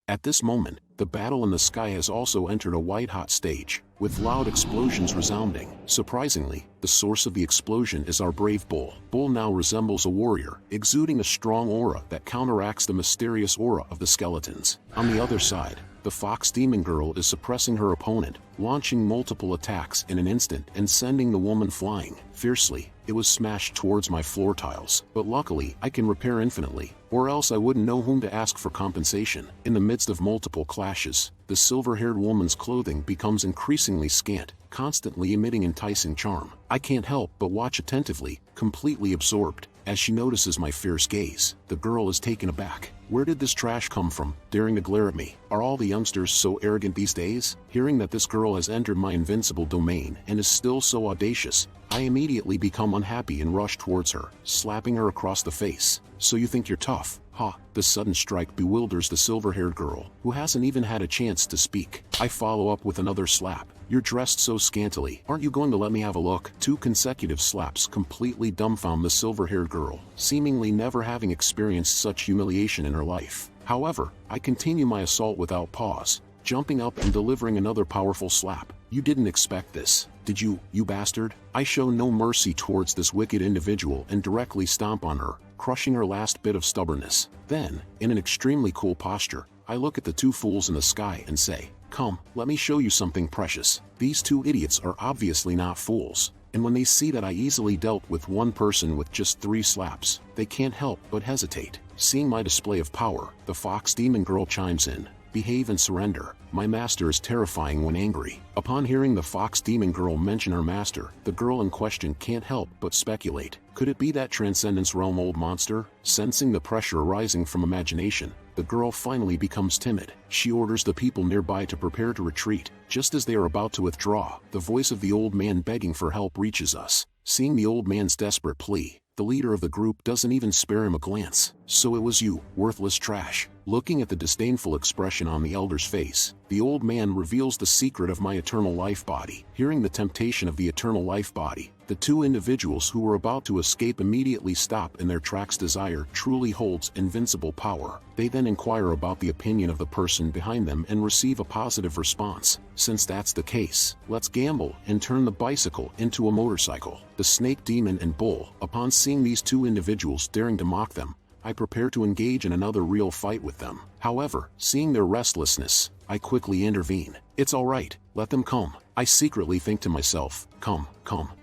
At this moment, the battle in the sky has also entered a white-hot stage, with loud explosions resounding. Surprisingly, the source of the explosion is our brave Bull. Bull now resembles a warrior, exuding a strong aura that counteracts the mysterious aura of the skeletons. On the other side, the Fox Demon Girl is suppressing her opponent, launching multiple attacks in an instant and sending the woman flying. Fiercely, it was smashed towards my floor tiles, but luckily I can repair infinitely, or else I wouldn't know whom to ask for compensation. In the midst of multiple clashes, the silver-haired woman's clothing becomes increasingly scant, constantly emitting enticing charm. I can't help but watch attentively, completely absorbed, as she notices my fierce gaze. The girl is taken aback. Where did this trash come from, daring to glare at me? Are all the youngsters so arrogant these days? Hearing that this girl has entered my invincible domain and is still so audacious, I immediately become unhappy and rush towards her, slapping her across the face. So you think you're tough? Ha! The sudden strike bewilders the silver-haired girl, who hasn't even had a chance to speak. I follow up with another slap. You're dressed so scantily. Aren't you going to let me have a look? 2 consecutive slaps completely dumbfound the silver-haired girl, seemingly never having experienced such humiliation in her life. However, I continue my assault without pause, jumping up and delivering another powerful slap. You didn't expect this, did you, you bastard? I show no mercy towards this wicked individual and directly stomp on her, crushing her last bit of stubbornness. Then, in an extremely cool posture, I look at the 2 fools in the sky and say, "Come, let me show you something precious." These 2 idiots are obviously not fools, and when they see that I easily dealt with one person with just 3 slaps, they can't help but hesitate. Seeing my display of power, the Fox Demon Girl chimes in. Behave and surrender. My master is terrifying when angry. Upon hearing the Fox Demon Girl mention her master, the girl in question can't help but speculate. Could it be that Transcendence Realm old monster? Sensing the pressure arising from imagination, the girl finally becomes timid. She orders the people nearby to prepare to retreat. Just as they are about to withdraw, the voice of the old man begging for help reaches us. Seeing the old man's desperate plea, the leader of the group doesn't even spare him a glance. So it was you, worthless trash. Looking at the disdainful expression on the elder's face, the old man reveals the secret of my eternal life body. Hearing the temptation of the eternal life body, the 2 individuals who were about to escape immediately stop in their tracks. Desire truly holds invincible power. They then inquire about the opinion of the person behind them and receive a positive response. Since that's the case, let's gamble and turn the bicycle into a motorcycle. The snake demon and bull, upon seeing these 2 individuals daring to mock them, I prepare to engage in another real fight with them. However, seeing their restlessness, I quickly intervene. It's alright, let them come. I secretly think to myself, come,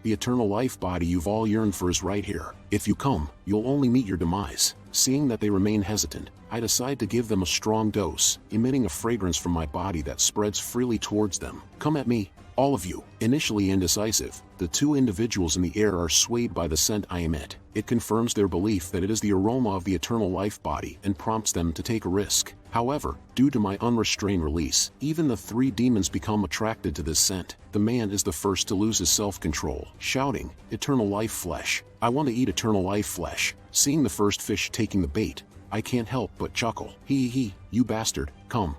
the eternal life body you've all yearned for is right here. If you come, you'll only meet your demise. Seeing that they remain hesitant, I decide to give them a strong dose, emitting a fragrance from my body that spreads freely towards them. Come at me, all of you. Initially indecisive, the 2 individuals in the air are swayed by the scent I emit. It confirms their belief that it is the aroma of the eternal life body and prompts them to take a risk. However, due to my unrestrained release, even the 3 demons become attracted to this scent. The man is the first to lose his self-control, shouting, "Eternal life flesh. I want to eat eternal life flesh." Seeing the first fish taking the bait, I can't help but chuckle. Hee, you bastard, come,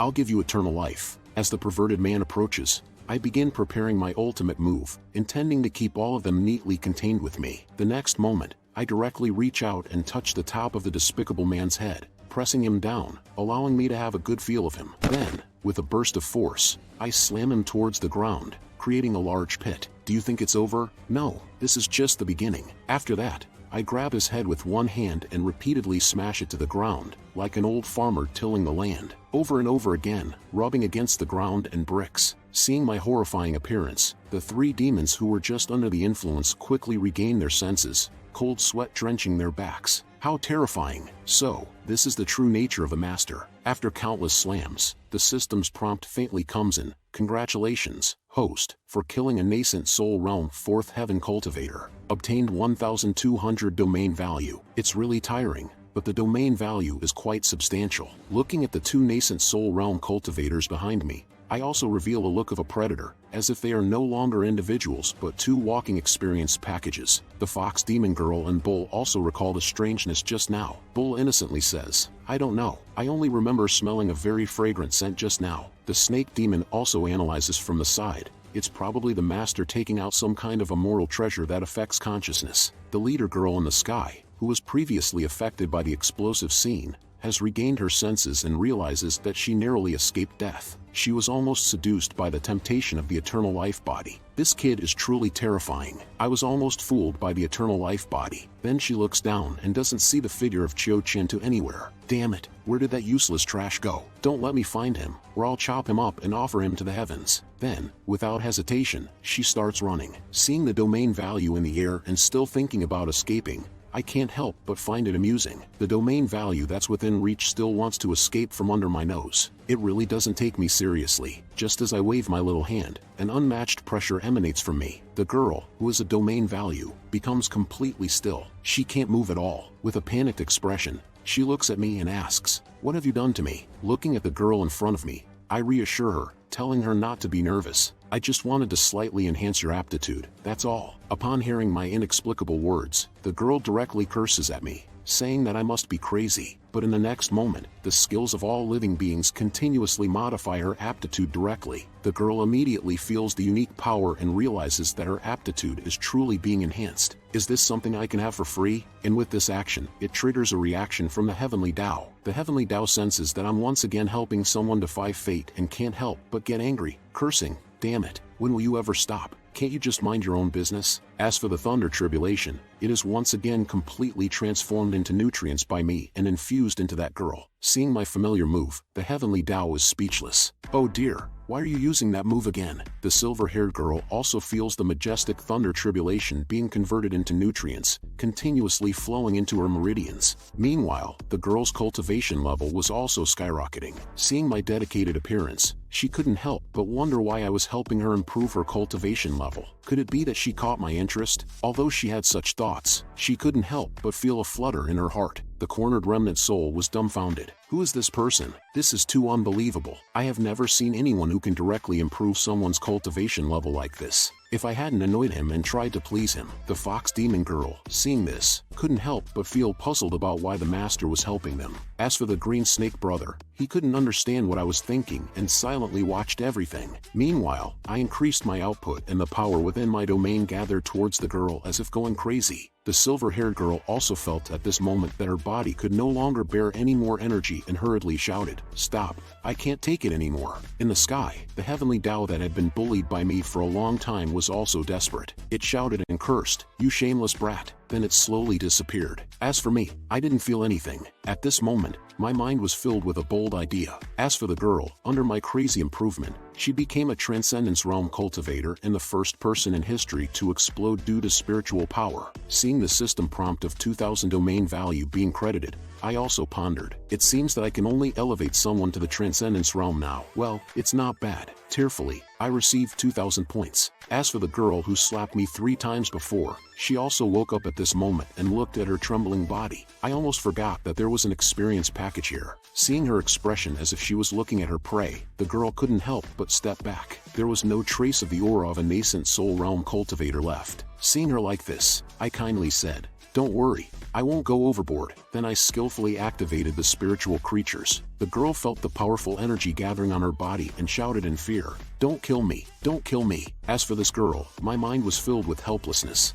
I'll give you eternal life. As the perverted man approaches, I begin preparing my ultimate move, intending to keep all of them neatly contained with me. The next moment, I directly reach out and touch the top of the despicable man's head, pressing him down, allowing me to have a good feel of him. Then, with a burst of force, I slam him towards the ground, creating a large pit. Do you think it's over? No, this is just the beginning. After that, I grab his head with one hand and repeatedly smash it to the ground, like an old farmer tilling the land, over and over again, rubbing against the ground and bricks. Seeing my horrifying appearance, the 3 demons who were just under the influence quickly regain their senses, cold sweat drenching their backs. How terrifying! So, this is the true nature of a master. After countless slams, the system's prompt faintly comes in. Congratulations, host, for killing a nascent soul realm 4th heaven cultivator. Obtained 1,200 domain value. It's really tiring, but the domain value is quite substantial. Looking at the 2 nascent soul realm cultivators behind me, I also reveal a look of a predator, as if they are no longer individuals but 2 walking experience packages. The Fox Demon Girl and Bull also recall the strangeness just now. Bull innocently says, "I don't know, I only remember smelling a very fragrant scent just now." The Snake Demon also analyzes from the side. It's probably the master taking out some kind of immortal treasure that affects consciousness. The leader girl in the sky, who was previously affected by the explosive scene, has regained her senses and realizes that she narrowly escaped death. She was almost seduced by the temptation of the eternal life body. This kid is truly terrifying. I was almost fooled by the eternal life body. Then she looks down and doesn't see the figure of Qiu-Qian anywhere. Damn it, where did that useless trash go? Don't let me find him, or I'll chop him up and offer him to the heavens. Then, without hesitation, she starts running. Seeing the domain value in the air and still thinking about escaping, I can't help but find it amusing. The domain value that's within reach still wants to escape from under my nose. It really doesn't take me seriously. Just as I wave my little hand, an unmatched pressure emanates from me. The girl, who is a domain value, becomes completely still. She can't move at all. With a panicked expression, she looks at me and asks, "What have you done to me?" Looking at the girl in front of me, I reassure her, telling her not to be nervous. I just wanted to slightly enhance your aptitude, that's all. Upon hearing my inexplicable words, the girl directly curses at me, saying that I must be crazy. But in the next moment, the skills of all living beings continuously modify her aptitude directly. The girl immediately feels the unique power and realizes that her aptitude is truly being enhanced. Is this something I can have for free? And with this action, it triggers a reaction from the Heavenly Tao. The Heavenly Tao senses that I'm once again helping someone defy fate and can't help but get angry, cursing, "Damn it, when will you ever stop? Can't you just mind your own business?" As for the thunder tribulation, it is once again completely transformed into nutrients by me and infused into that girl. Seeing my familiar move, the Heavenly Tao is speechless. "Oh dear, why are you using that move again?" The silver-haired girl also feels the majestic thunder tribulation being converted into nutrients, continuously flowing into her meridians. Meanwhile, the girl's cultivation level was also skyrocketing. Seeing my dedicated appearance, she couldn't help but wonder why I was helping her improve her cultivation level. Could it be that she caught my interest? Although she had such thoughts, she couldn't help but feel a flutter in her heart. The cornered remnant soul was dumbfounded. Who is this person? This is too unbelievable. I have never seen anyone who can directly improve someone's cultivation level like this. If I hadn't annoyed him and tried to please him, the fox demon girl, seeing this, couldn't help but feel puzzled about why the master was helping them. As for the green snake brother, he couldn't understand what I was thinking and silently watched everything. Meanwhile, I increased my output and the power within my domain gathered towards the girl as if going crazy. The silver-haired girl also felt at this moment that her body could no longer bear any more energy and hurriedly shouted, "Stop, I can't take it anymore." In the sky, the Heavenly Tao that had been bullied by me for a long time was also desperate. It shouted and cursed, "You shameless brat." Then it slowly disappeared. As for me, I didn't feel anything. At this moment, my mind was filled with a bold idea. As for the girl, under my crazy improvement, she became a Transcendence Realm cultivator and the first person in history to explode due to spiritual power. Seeing the system prompt of 2000 domain value being credited, I also pondered. It seems that I can only elevate someone to the Transcendence Realm now. Well, it's not bad. Tearfully, I received 2000 points. As for the girl who slapped me 3 times before, she also woke up at this moment and looked at her trembling body. I almost forgot that there was an experience package here. Seeing her expression as if she was looking at her prey, the girl couldn't help but step back. There was no trace of the aura of a nascent soul realm cultivator left. Seeing her like this, I kindly said, "Don't worry, I won't go overboard." Then I skillfully activated the spiritual creatures. The girl felt the powerful energy gathering on her body and shouted in fear, "Don't kill me, don't kill me." As for this girl, my mind was filled with helplessness.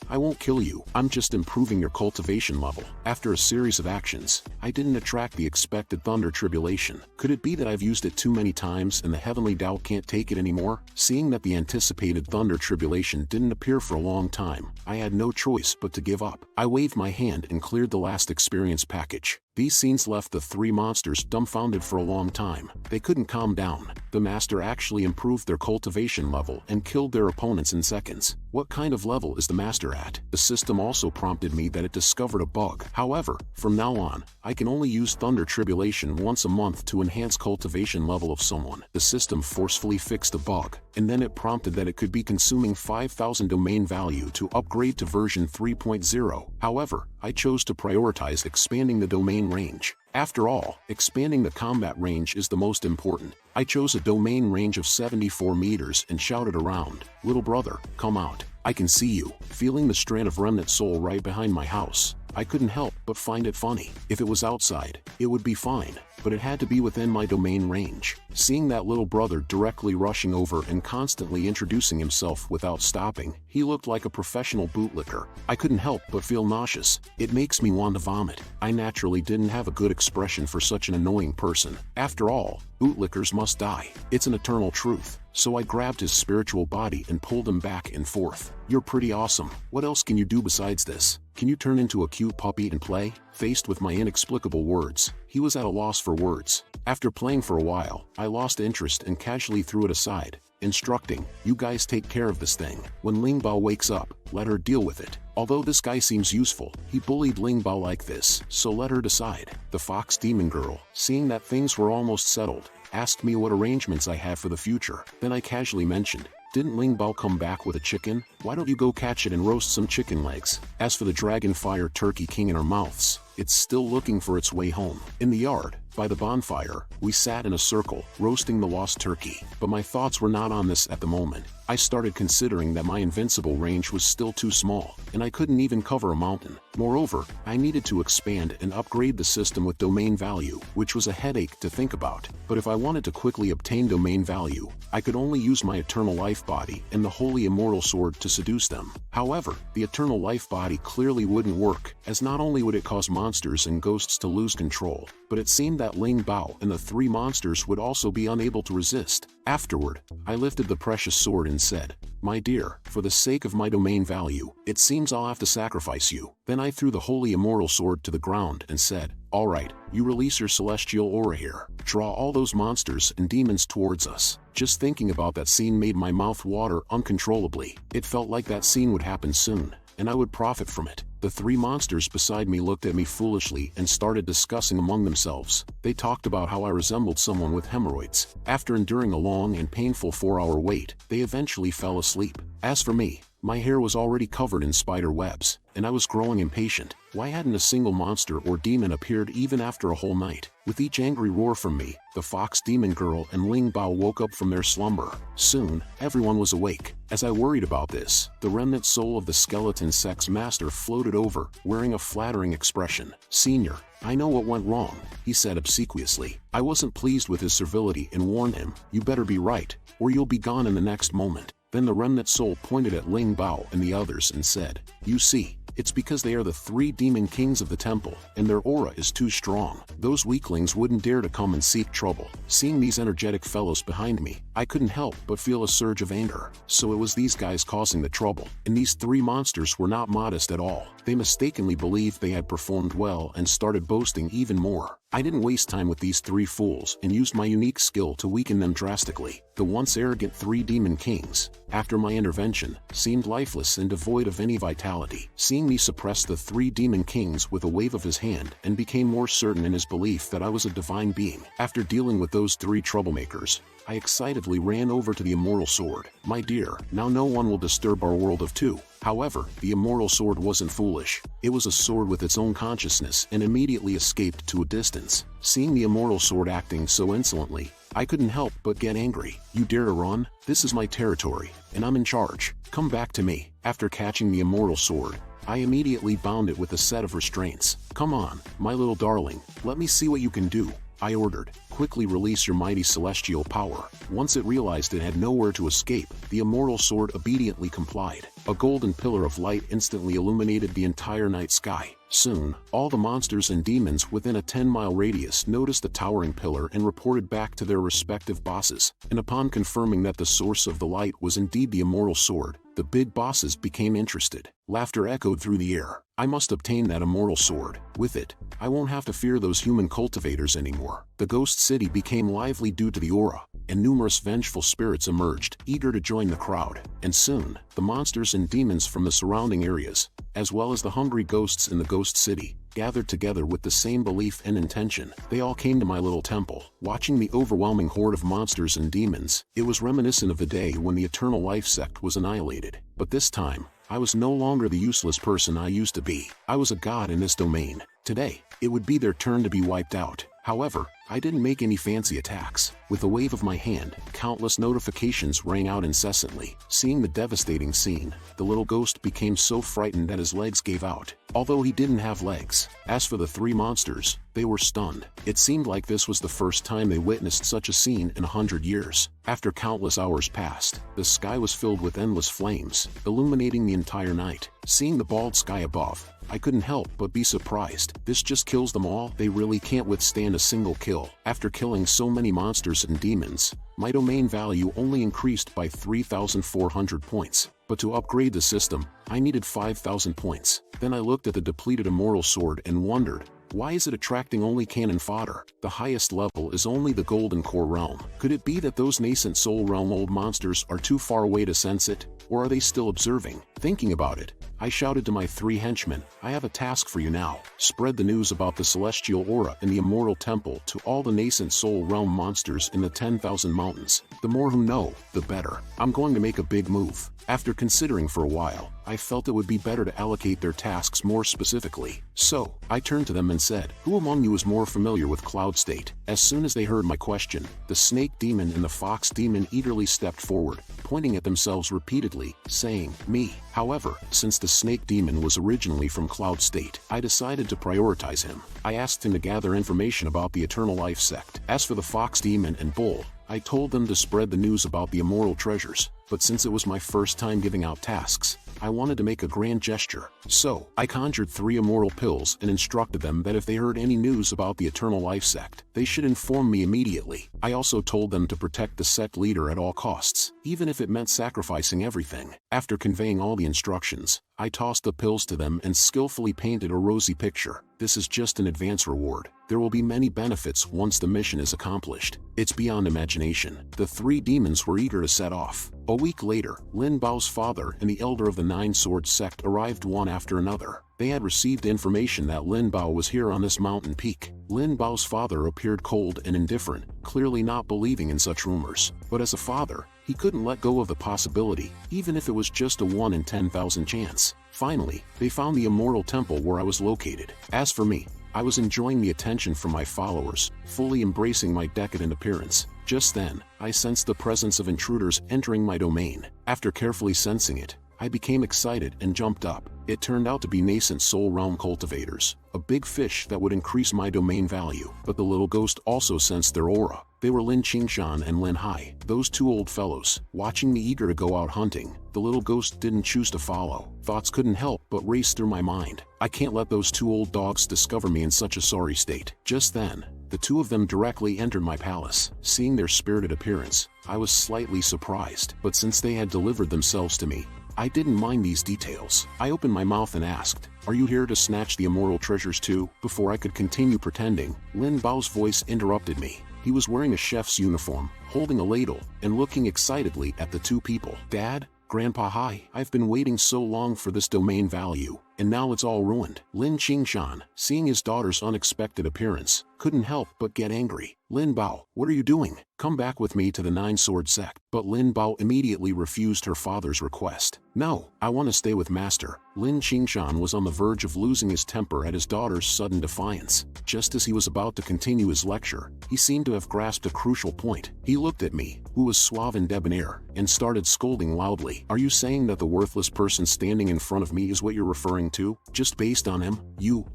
I won't kill you, I'm just improving your cultivation level. After a series of actions, I didn't attract the expected thunder tribulation. Could it be that I've used it too many times and the Heavenly Tao can't take it anymore? Seeing that the anticipated thunder tribulation didn't appear for a long time, I had no choice but to give up. I waved my hand and cleared the last experience package. These scenes left the 3 monsters dumbfounded for a long time. They couldn't calm down. The master actually improved their cultivation level and killed their opponents in seconds. What kind of level is the master at? The system also prompted me that it discovered a bug. However, from now on, I can only use thunder tribulation once a month to enhance cultivation level of someone. The system forcefully fixed the bug, and then it prompted that it could be consuming 5000 domain value to upgrade to version 3.0. However, I chose to prioritize expanding the domain range. After all, expanding the combat range is the most important. I chose a domain range of 74 meters and shouted around, "Little brother, come out. I can see you." Feeling the strand of remnant soul right behind my house, I couldn't help but find it funny. If it was outside, it would be fine, but it had to be within my domain range. Seeing that little brother directly rushing over and constantly introducing himself without stopping, He looked like a professional bootlicker. I couldn't help but feel nauseous. It makes me want to vomit. I naturally didn't have a good expression for such an annoying person. After all, bootlickers must die. It's an eternal truth. So I grabbed his spiritual body and pulled him back and forth. You're pretty awesome. What else can you do besides this? Can you turn into a cute puppy and play? Faced with my inexplicable words, he was at a loss for words. After playing for a while, I lost interest and casually threw it aside, instructing, "You guys take care of this thing. When Ling Bao wakes up, let her deal with it." Although this guy seems useful, he bullied Ling Bao like this, so let her decide. The fox demon girl, seeing that things were almost settled, asked me what arrangements I had for the future. Then I casually mentioned, "Didn't Ling Bao come back with a chicken? Why don't you go catch it and roast some chicken legs?" As for the dragon fire turkey king in our mouths, it's still looking for its way home. In the yard, by the bonfire, we sat in a circle, roasting the lost turkey. But my thoughts were not on this at the moment. I started considering that my invincible range was still too small, and I couldn't even cover a mountain. Moreover, I needed to expand and upgrade the system with domain value, which was a headache to think about. But if I wanted to quickly obtain domain value, I could only use my eternal life body and the holy immortal sword to seduce them. However, the eternal life body clearly wouldn't work, as not only would it cause monsters and ghosts to lose control, but it seemed that Ling Bao and the three monsters would also be unable to resist. Afterward, I lifted the precious sword and said, "My dear, for the sake of my domain value, it seems I'll have to sacrifice you." Then I threw the holy immortal sword to the ground and said, "Alright, you release your celestial aura here. Draw all those monsters and demons towards us." Just thinking about that scene made my mouth water uncontrollably. It felt like that scene would happen soon, and I would profit from it. The three monsters beside me looked at me foolishly and started discussing among themselves. They talked about how I resembled someone with hemorrhoids. After enduring a long and painful 4-hour wait, they eventually fell asleep. As for me, my hair was already covered in spider webs, and I was growing impatient. Why hadn't a single monster or demon appeared even after a whole night? With each angry roar from me, the fox demon girl and Ling Bao woke up from their slumber. Soon, everyone was awake. As I worried about this, the remnant soul of the skeleton sex master floated over, wearing a flattering expression. "Senior, I know what went wrong," he said obsequiously. I wasn't pleased with his servility and warned him, "You better be right, or you'll be gone in the next moment." Then the remnant soul pointed at Ling Bao and the others and said, "You see, it's because they are the three demon kings of the temple, and their aura is too strong. Those weaklings wouldn't dare to come and seek trouble." Seeing these energetic fellows behind me, I couldn't help but feel a surge of anger. So it was these guys causing the trouble, and these three monsters were not modest at all. They mistakenly believed they had performed well and started boasting even more. I didn't waste time with these three fools and used my unique skill to weaken them drastically. The once arrogant three demon kings, after my intervention, seemed lifeless and devoid of any vitality. Seeing me suppress the three demon kings with a wave of his hand, and became more certain in his belief that I was a divine being. After dealing with those three troublemakers, I excitedly ran over to the immortal sword. "My dear, now no one will disturb our world of two." However, the immortal sword wasn't foolish. It was a sword with its own consciousness and immediately escaped to a distance. Seeing the immortal sword acting so insolently, I couldn't help but get angry. "You dare to run? This is my territory, and I'm in charge. Come back to me." After catching the immortal sword, I immediately bound it with a set of restraints. "Come on, my little darling, let me see what you can do," I ordered. "Quickly release your mighty celestial power." Once it realized it had nowhere to escape, the immortal sword obediently complied. A golden pillar of light instantly illuminated the entire night sky. Soon, all the monsters and demons within a 10-mile radius noticed the towering pillar and reported back to their respective bosses. And upon confirming that the source of the light was indeed the immortal sword, the big bosses became interested. Laughter echoed through the air. I must obtain that immortal sword. With it, I won't have to fear those human cultivators anymore. The ghost city became lively due to the aura, and numerous vengeful spirits emerged, eager to join the crowd. And soon, the monsters and demons from the surrounding areas, as well as the hungry ghosts in the ghost city, gathered together with the same belief and intention. They all came to my little temple. Watching the overwhelming horde of monsters and demons, it was reminiscent of the day when the Eternal Life sect was annihilated. But this time, I was no longer the useless person I used to be. I was a god in this domain. Today, it would be their turn to be wiped out. However, I didn't make any fancy attacks. With a wave of my hand, countless notifications rang out incessantly. Seeing the devastating scene, the little ghost became so frightened that his legs gave out, although he didn't have legs. As for the three monsters, they were stunned. It seemed like this was the first time they witnessed such a scene in 100 years. After countless hours passed, the sky was filled with endless flames, illuminating the entire night. Seeing the bald sky above, I couldn't help but be surprised. This just kills them all? They really can't withstand a single kill. After killing so many monsters and demons, my domain value only increased by 3,400 points. But to upgrade the system, I needed 5,000 points. Then I looked at the depleted immortal sword and wondered, why is it attracting only cannon fodder? The highest level is only the golden core realm. Could it be that those nascent soul realm old monsters are too far away to sense it? Or are they still observing? Thinking about it, I shouted to my three henchmen, I have a task for you now. Spread the news about the celestial aura in the immortal temple to all the nascent soul realm monsters in the 10,000 mountains. The more who know, the better. I'm going to make a big move. After considering for a while, I felt it would be better to allocate their tasks more specifically. So, I turned to them and said, who among you is more familiar with Cloud State? As soon as they heard my question, the snake demon and the fox demon eagerly stepped forward, pointing at themselves repeatedly, saying, me. However, since the snake demon was originally from Cloud State, I decided to prioritize him. I asked him to gather information about the Eternal Life sect. As for the fox demon and bull, I told them to spread the news about the immortal treasures, but since it was my first time giving out tasks, I wanted to make a grand gesture. So, I conjured 3 immortal pills and instructed them that if they heard any news about the Eternal Life sect, they should inform me immediately. I also told them to protect the sect leader at all costs, even if it meant sacrificing everything. After conveying all the instructions, I tossed the pills to them and skillfully painted a rosy picture. This is just an advance reward. There will be many benefits once the mission is accomplished. It's beyond imagination. The 3 demons were eager to set off. A week later, Lin Bao's father and the elder of the Nine Sword sect arrived one after another. They had received information that Lin Bao was here on this mountain peak. Lin Bao's father appeared cold and indifferent, clearly not believing in such rumors. But as a father, he couldn't let go of the possibility, even if it was just a 1 in 10,000 chance. Finally, they found the immortal temple where I was located. As for me, I was enjoying the attention from my followers, fully embracing my decadent appearance. Just then, I sensed the presence of intruders entering my domain. After carefully sensing it, I became excited and jumped up. It turned out to be nascent soul realm cultivators, a big fish that would increase my domain value. But the little ghost also sensed their aura. They were Chen Chang'an and Lin Hai, those 2 old fellows. Watching me eager to go out hunting, the little ghost didn't choose to follow. Thoughts couldn't help but race through my mind. I can't let those 2 old dogs discover me in such a sorry state. Just then, the 2 of them directly entered my palace. Seeing their spirited appearance, I was slightly surprised. But since they had delivered themselves to me, I didn't mind these details. I opened my mouth and asked, are you here to snatch the immortal treasures too? Before I could continue pretending, Lin Bao's voice interrupted me. He was wearing a chef's uniform, holding a ladle, and looking excitedly at the 2 people. Dad? Grandpa, hi. I've been waiting so long for this domain value, and now it's all ruined. Chen Chang'an, seeing his daughter's unexpected appearance, couldn't help but get angry. Lin Bao, what are you doing? Come back with me to the Nine Sword sect. But Lin Bao immediately refused her father's request. No, I want to stay with Master. Chen Chang'an was on the verge of losing his temper at his daughter's sudden defiance. Just as he was about to continue his lecture, he seemed to have grasped a crucial point. He looked at me, who was suave and debonair, and started scolding loudly. Are you saying that the worthless person standing in front of me is what you're referring to? Just based on him?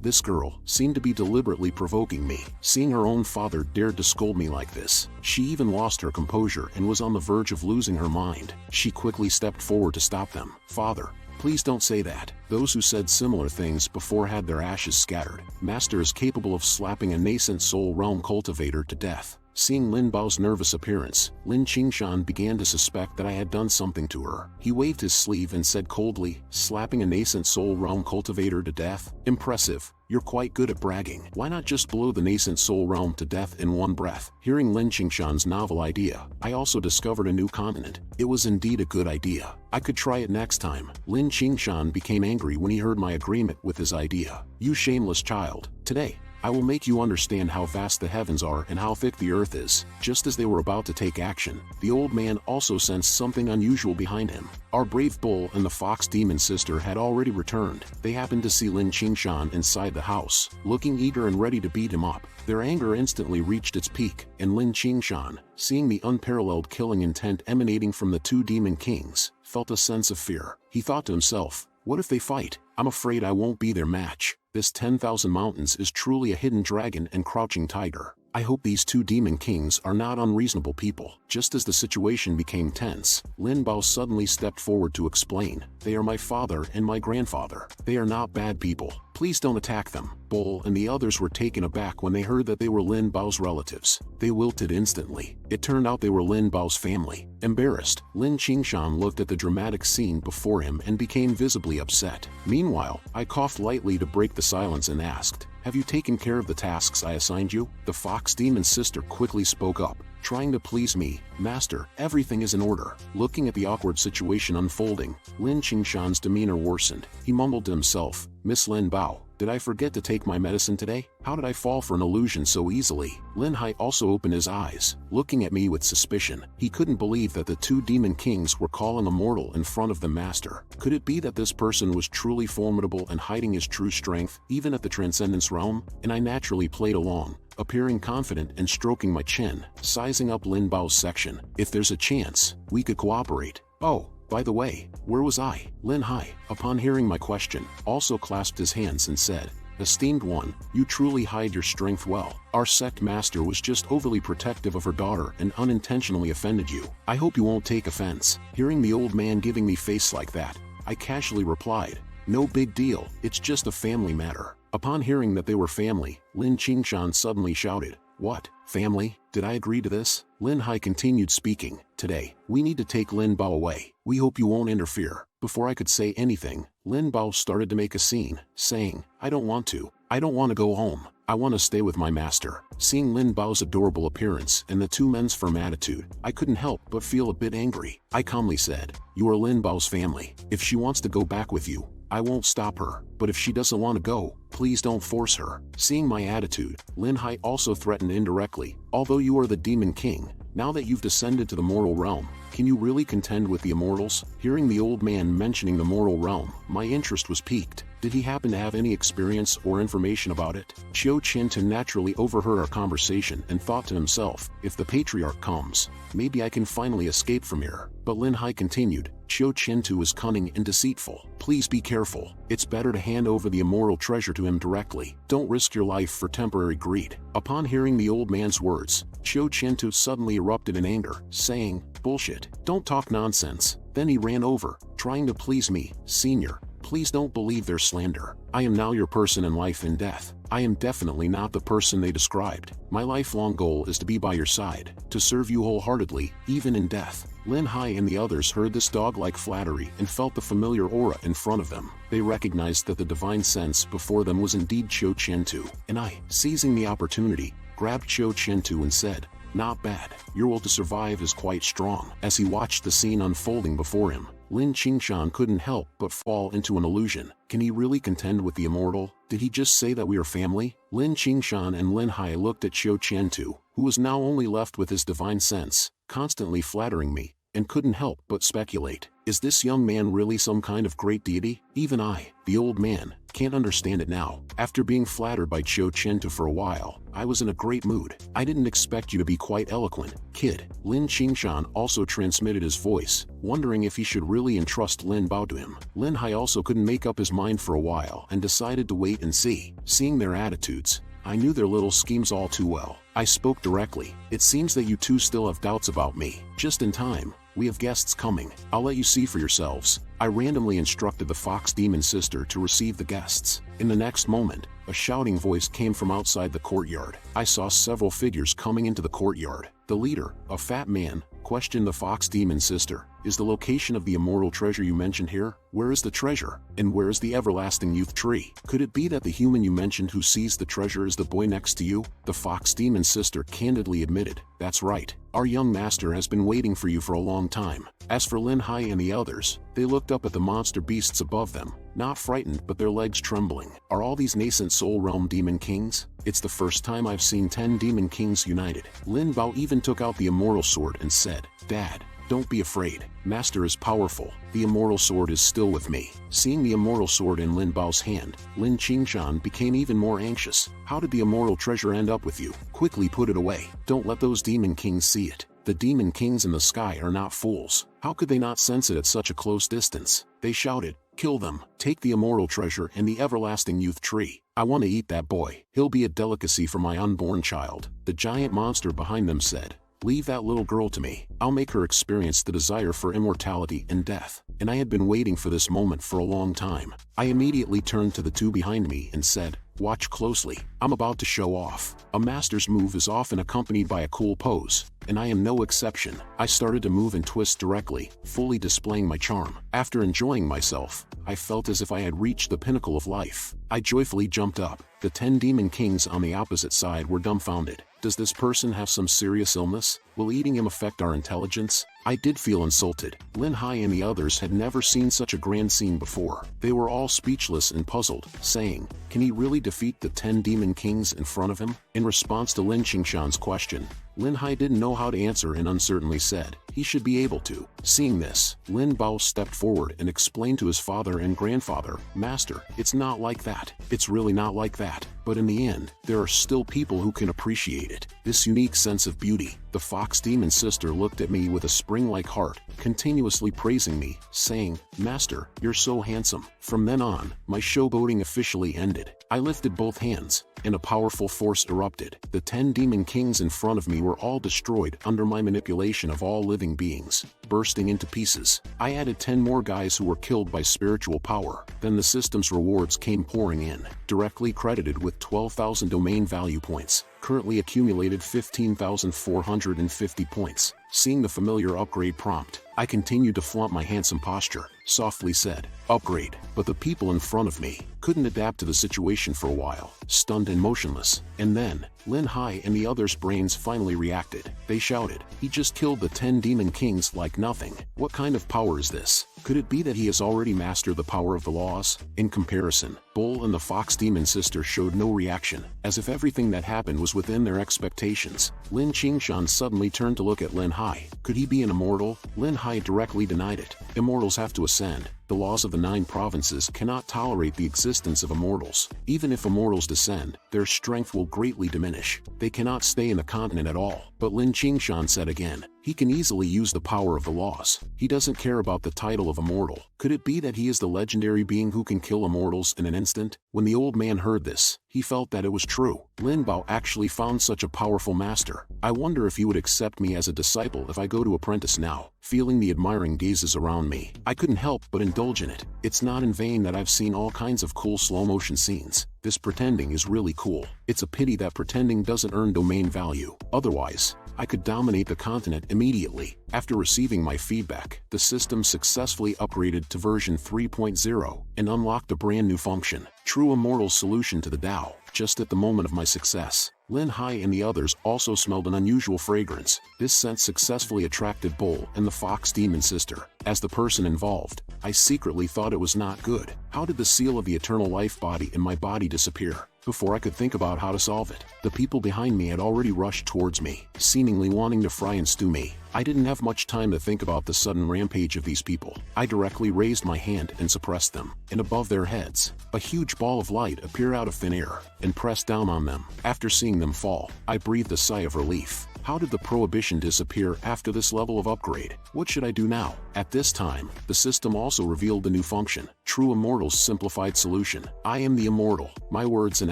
This girl, seemed to be deliberately provoking me. Seeing her own father dared to scold me like this, she even lost her composure and was on the verge of losing her mind. She quickly stepped forward to stop them. Father, please don't say that. Those who said similar things before had their ashes scattered. Master is capable of slapping a nascent soul realm cultivator to death. Seeing Lin Bao's nervous appearance, Chen Chang'an began to suspect that I had done something to her. He waved his sleeve and said coldly, slapping a nascent soul realm cultivator to death? Impressive. You're quite good at bragging. Why not just blow the nascent soul realm to death in one breath? Hearing Chen Chang'an's novel idea, I also discovered a new continent. It was indeed a good idea. I could try it next time. Chen Chang'an became angry when he heard my agreement with his idea. You shameless child. Today, I will make you understand how vast the heavens are and how thick the earth is." Just as they were about to take action, the old man also sensed something unusual behind him. Our brave bull and the fox demon sister had already returned. They happened to see Chen Chang'an inside the house, looking eager and ready to beat him up. Their anger instantly reached its peak, and Chen Chang'an, seeing the unparalleled killing intent emanating from the two demon kings, felt a sense of fear. He thought to himself, "What if they fight? I'm afraid I won't be their match. This 10,000 mountains is truly a hidden dragon and crouching tiger. I hope these two demon kings are not unreasonable people." Just as the situation became tense, Lin Bao suddenly stepped forward to explain, "They are my father and my grandfather. They are not bad people. Please don't attack them." Bull and the others were taken aback when they heard that they were Lin Bao's relatives. They wilted instantly. It turned out they were Lin Bao's family. Embarrassed, Chen Chang'an looked at the dramatic scene before him and became visibly upset. Meanwhile, I coughed lightly to break the silence and asked, "Have you taken care of the tasks I assigned you?" The fox demon sister quickly spoke up, trying to please me. "Master, everything is in order." Looking at the awkward situation unfolding, Chen Chang'an's demeanor worsened. He mumbled to himself, "Miss Lin Bao, did I forget to take my medicine today? How did I fall for an illusion so easily?" Lin Hai also opened his eyes, looking at me with suspicion. He couldn't believe that the two demon kings were calling a mortal in front of the master. Could it be that this person was truly formidable and hiding his true strength, even at the transcendence realm? And I naturally played along, appearing confident and stroking my chin, sizing up Lin Bao's section. "If there's a chance, we could cooperate. Oh, by the way, where was I?" Lin Hai, upon hearing my question, also clasped his hands and said, "Esteemed one, you truly hide your strength well. Our sect master was just overly protective of her daughter and unintentionally offended you. I hope you won't take offense." Hearing the old man giving me face like that, I casually replied, "No big deal, it's just a family matter." Upon hearing that they were family, Chen Chang'an suddenly shouted, "What? Family? Did I agree to this?" Lin Hai continued speaking, "Today, we need to take Lin Bao away. We hope you won't interfere." Before I could say anything, Lin Bao started to make a scene, saying, "I don't want to. I don't want to go home. I want to stay with my master." Seeing Lin Bao's adorable appearance and the two men's firm attitude, I couldn't help but feel a bit angry. I calmly said, "You are Lin Bao's family. If she wants to go back with you, I won't stop her. But if she doesn't want to go, please don't force her." Seeing my attitude, Lin Hai also threatened indirectly, "Although you are the demon king, now that you've descended to the mortal realm, can you really contend with the immortals?" Hearing the old man mentioning the mortal realm, my interest was piqued. Did he happen to have any experience or information about it? Chen Chang'an naturally overheard our conversation and thought to himself, "If the patriarch comes, maybe I can finally escape from here." But Lin Hai continued, "Chen Chang'an is cunning and deceitful. Please be careful. It's better to hand over the immortal treasure to him directly. Don't risk your life for temporary greed." Upon hearing the old man's words, Chen Chang'an suddenly erupted in anger, saying, "Bullshit. Don't talk nonsense." Then he ran over, trying to please me, "Senior, please don't believe their slander. I am now your person in life and death. I am definitely not the person they described. My lifelong goal is to be by your side, to serve you wholeheartedly, even in death." Lin Hai and the others heard this dog-like flattery and felt the familiar aura in front of them. They recognized that the divine sense before them was indeed Chen Chang'an, and I, seizing the opportunity, grabbed Chen Chang'an and said, "Not bad. Your will to survive is quite strong." As he watched the scene unfolding before him, Chen Chang'an couldn't help but fall into an illusion. Can he really contend with the immortal? Did he just say that we are family? Chen Chang'an and Lin Hai looked at Chen Chang'an, who was now only left with his divine sense, constantly flattering me, and couldn't help but speculate. Is this young man really some kind of great deity? Even I, the old man, can't understand it now. After being flattered by Chen Chang'an for a while, I was in a great mood. "I didn't expect you to be quite eloquent, kid." Chen Chang'an also transmitted his voice, wondering if he should really entrust Lin Bao to him. Lin Hai also couldn't make up his mind for a while and decided to wait and see. Seeing their attitudes, I knew their little schemes all too well. I spoke directly. "It seems that you two still have doubts about me. Just in time. We have guests coming. I'll let you see for yourselves." I randomly instructed the fox demon sister to receive the guests. In the next moment, a shouting voice came from outside the courtyard. I saw several figures coming into the courtyard. The leader, a fat man, questioned the fox demon sister, "Is the location of the immortal treasure you mentioned here? Where is the treasure? And where is the everlasting youth tree? Could it be that the human you mentioned who sees the treasure is the boy next to you?" The fox demon sister candidly admitted, "That's right. Our young master has been waiting for you for a long time." As for Lin Hai and the others, they looked up at the monster beasts above them, not frightened but their legs trembling. Are all these nascent Soul Realm Demon Kings? It's the first time I've seen 10 Demon Kings united. Lin Bao even took out the Immortal Sword and said, "Dad, don't be afraid. Master is powerful. The Immortal Sword is still with me." Seeing the Immortal Sword in Lin Bao's hand, Chen Chang'an became even more anxious. "How did the Immortal Treasure end up with you? Quickly put it away. Don't let those Demon Kings see it." The Demon Kings in the sky are not fools. How could they not sense it at such a close distance? They shouted, "Kill them! Take the Immortal Treasure and the Everlasting Youth Tree. I want to eat that boy. He'll be a delicacy for my unborn child." The giant monster behind them said, "Leave that little girl to me. I'll make her experience the desire for immortality and death." And I had been waiting for this moment for a long time. I immediately turned to the two behind me and said, "Watch closely. I'm about to show off." A master's move is often accompanied by a cool pose, and I am no exception. I started to move and twist directly, fully displaying my charm. After enjoying myself, I felt as if I had reached the pinnacle of life. I joyfully jumped up. The 10 Demon Kings on the opposite side were dumbfounded. Does this person have some serious illness? Will eating him affect our intelligence? I did feel insulted. Lin Hai and the others had never seen such a grand scene before. They were all speechless and puzzled, saying, "Can he really defeat the 10 Demon Kings in front of him?" In response to Chen Chang'an's question, Lin Hai didn't know how to answer and uncertainly said, "He should be able to." Seeing this, Lin Bao stepped forward and explained to his father and grandfather, "Master, it's not like that. It's really not like that. But in the end, there are still people who can appreciate it. This unique sense of beauty." The fox demon sister looked at me with a spring-like heart, continuously praising me, saying, "Master, you're so handsome." From then on, my showboating officially ended. I lifted both hands, and a powerful force erupted. The 10 Demon Kings in front of me were all destroyed under my manipulation of all living beings, bursting into pieces. I added 10 more guys who were killed by spiritual power. Then the system's rewards came pouring in, directly credited with 12,000 domain value points. Currently accumulated 15,450 points. Seeing the familiar upgrade prompt, I continued to flaunt my handsome posture, softly said, "Upgrade." But the people in front of me couldn't adapt to the situation for a while, stunned and motionless. And then, Lin Hai and the others' brains finally reacted. They shouted, "He just killed the 10 Demon Kings like nothing. What kind of power is this? Could it be that he has already mastered the power of the laws?" In comparison, Bull and the Fox Demon Sister showed no reaction, as if everything that happened was within their expectations. Chen Chang'an suddenly turned to look at Lin Hai. Could he be an immortal? Lin Hai directly denied it. Immortals have to ascend. The laws of the 9 provinces cannot tolerate the existence of immortals. Even if immortals descend, their strength will greatly diminish. They cannot stay in the continent at all. But Chen Chang'an said again, "He can easily use the power of the laws. He doesn't care about the title of immortal. Could it be that he is the legendary being who can kill immortals in an instant?" When the old man heard this, he felt that it was true. Lin Bao actually found such a powerful master. I wonder if he would accept me as a disciple if I go to apprentice now. Feeling the admiring gazes around me, I couldn't help but indulge in it. It's not in vain that I've seen all kinds of cool slow-motion scenes. This pretending is really cool. It's a pity that pretending doesn't earn domain value. Otherwise, I could dominate the continent immediately. After receiving my feedback, the system successfully upgraded to version 3.0 and unlocked a brand new function, True Immortal Solution to the Tao. Just at the moment of my success, Lin Hai and the others also smelled an unusual fragrance. This scent successfully attracted Bull and the Fox Demon Sister. As the person involved, I secretly thought it was not good. How did the seal of the eternal life body in my body disappear? Before I could think about how to solve it, the people behind me had already rushed towards me, seemingly wanting to fry and stew me. I didn't have much time to think about the sudden rampage of these people. I directly raised my hand and suppressed them, and above their heads, a huge ball of light appeared out of thin air and pressed down on them. After seeing them fall, I breathed a sigh of relief. How did the prohibition disappear after this level of upgrade? What should I do now? At this time, the system also revealed the new function, True Immortal's Simplified Solution. I am the Immortal. My words and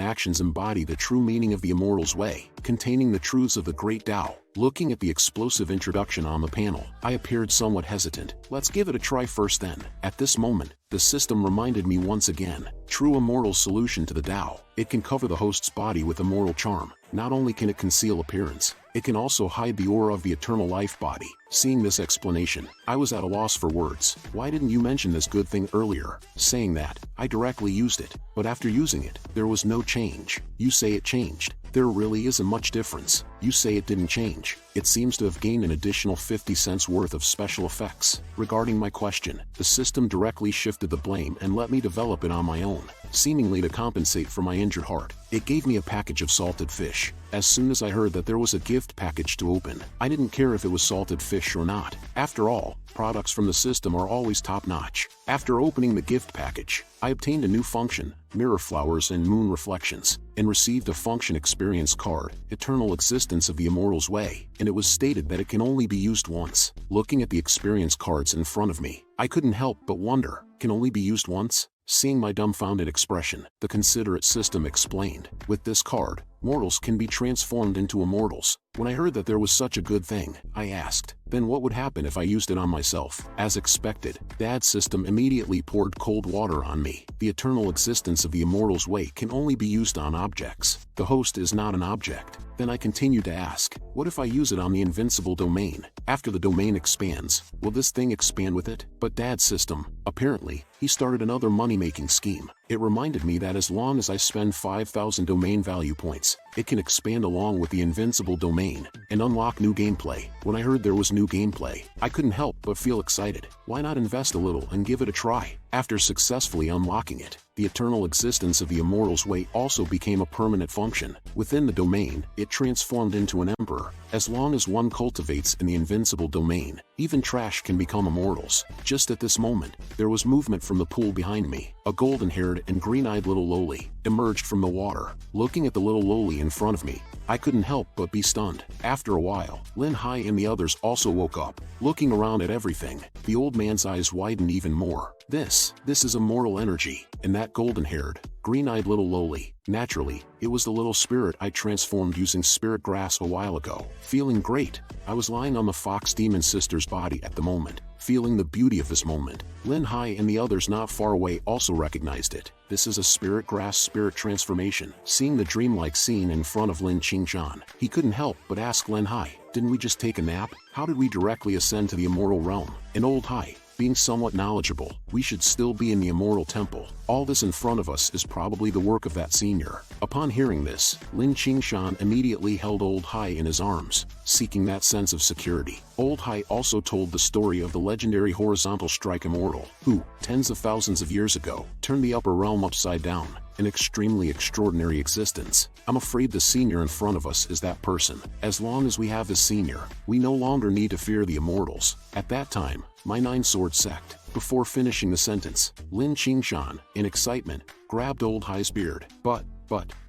actions embody the true meaning of the Immortal's way, containing the truths of the Great Tao. Looking at the explosive introduction on the panel, I appeared somewhat hesitant. Let's give it a try first then. At this moment, the system reminded me once again, True Immortal Solution to the Tao. It can cover the host's body with immortal charm. Not only can it conceal appearance, it can also hide the aura of the eternal life body. Seeing this explanation, I was at a loss for words. Why didn't you mention this good thing earlier? Saying that, I directly used it, but after using it, there was no change. You say it changed. There really isn't much difference. You say it didn't change. It seems to have gained an additional 50 cents worth of special effects. Regarding my question, the system directly shifted the blame and let me develop it on my own, seemingly to compensate for my injured heart. It gave me a package of salted fish. As soon as I heard that there was a gift package to open, I didn't care if it was salted fish or not. After all, products from the system are always top-notch. After opening the gift package, I obtained a new function, mirror flowers and moon reflections, and received a function experience card, eternal existence of the immortal's way, and it was stated that it can only be used once. Looking at the experience cards in front of me, I couldn't help but wonder, can only be used once? Seeing my dumbfounded expression, the considerate system explained, with this card, mortals can be transformed into immortals. When I heard that there was such a good thing, I asked, then what would happen if I used it on myself? As expected, Dad's system immediately poured cold water on me. The eternal existence of the immortal's way can only be used on objects. The host is not an object. Then I continued to ask, what if I use it on the invincible domain? After the domain expands, will this thing expand with it? But Dad's system, apparently, he started another money-making scheme. It reminded me that as long as I spend 5,000 domain value points, it can expand along with the invincible domain and unlock new gameplay. When I heard there was new gameplay, I couldn't help but feel excited. Why not invest a little and give it a try? After successfully unlocking it, the eternal existence of the immortal's way also became a permanent function. Within the domain, it transformed into an emperor. As long as one cultivates in the invincible domain, even trash can become immortals. Just at this moment, there was movement from the pool behind me. A golden-haired and green-eyed little loli emerged from the water. Looking at the little loli in front of me, I couldn't help but be stunned. After a while, Lin Hai and the others also woke up. Looking around at everything, the old man's eyes widened even more. This is immortal energy, and that golden-haired, green-eyed little loli. Naturally, it was the little spirit I transformed using spirit grass a while ago. Feeling great, I was lying on the fox demon sister's body at the moment. Feeling the beauty of this moment, Lin Hai and the others not far away also recognized it. This is a spirit grass spirit transformation. Seeing the dreamlike scene in front of Chen Chang'an, he couldn't help but ask Lin Hai, didn't we just take a nap? How did we directly ascend to the immortal realm? And old Hai, being somewhat knowledgeable, we should still be in the immortal temple. All this in front of us is probably the work of that senior. Upon hearing this, Chen Chang'an immediately held old Hai in his arms, seeking that sense of security. Old Hai also told the story of the legendary horizontal strike immortal, who, tens of thousands of years ago, turned the upper realm upside down. An extremely extraordinary existence. I'm afraid the senior in front of us is that person. As long as we have this senior, we no longer need to fear the immortals. At that time, my nine-sword sect. Before finishing the sentence, Chen Chang'an, in excitement, grabbed old Hai's beard. But,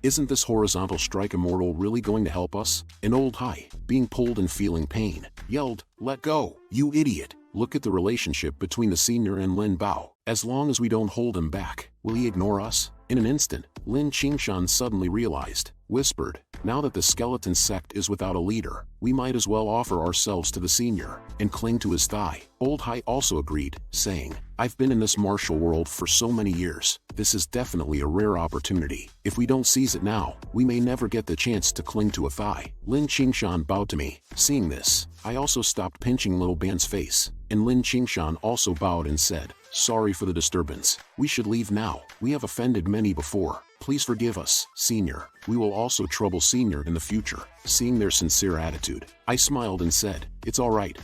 isn't this horizontal strike immortal really going to help us? And old Hai, being pulled and feeling pain, yelled, let go, you idiot. Look at the relationship between the senior and Lin Bao. As long as we don't hold him back, will he ignore us? In an instant, Chen Chang'an suddenly realized, whispered, now that the skeleton sect is without a leader, we might as well offer ourselves to the senior, and cling to his thigh. Old Hai also agreed, saying, I've been in this martial world for so many years, this is definitely a rare opportunity. If we don't seize it now, we may never get the chance to cling to a thigh. Chen Chang'an bowed to me. Seeing this, I also stopped pinching little Ban's face, and Chen Chang'an also bowed and said, sorry for the disturbance. We should leave now. We have offended many before. Please forgive us, senior. We will also trouble senior in the future. Seeing their sincere attitude, I smiled and said, it's alright.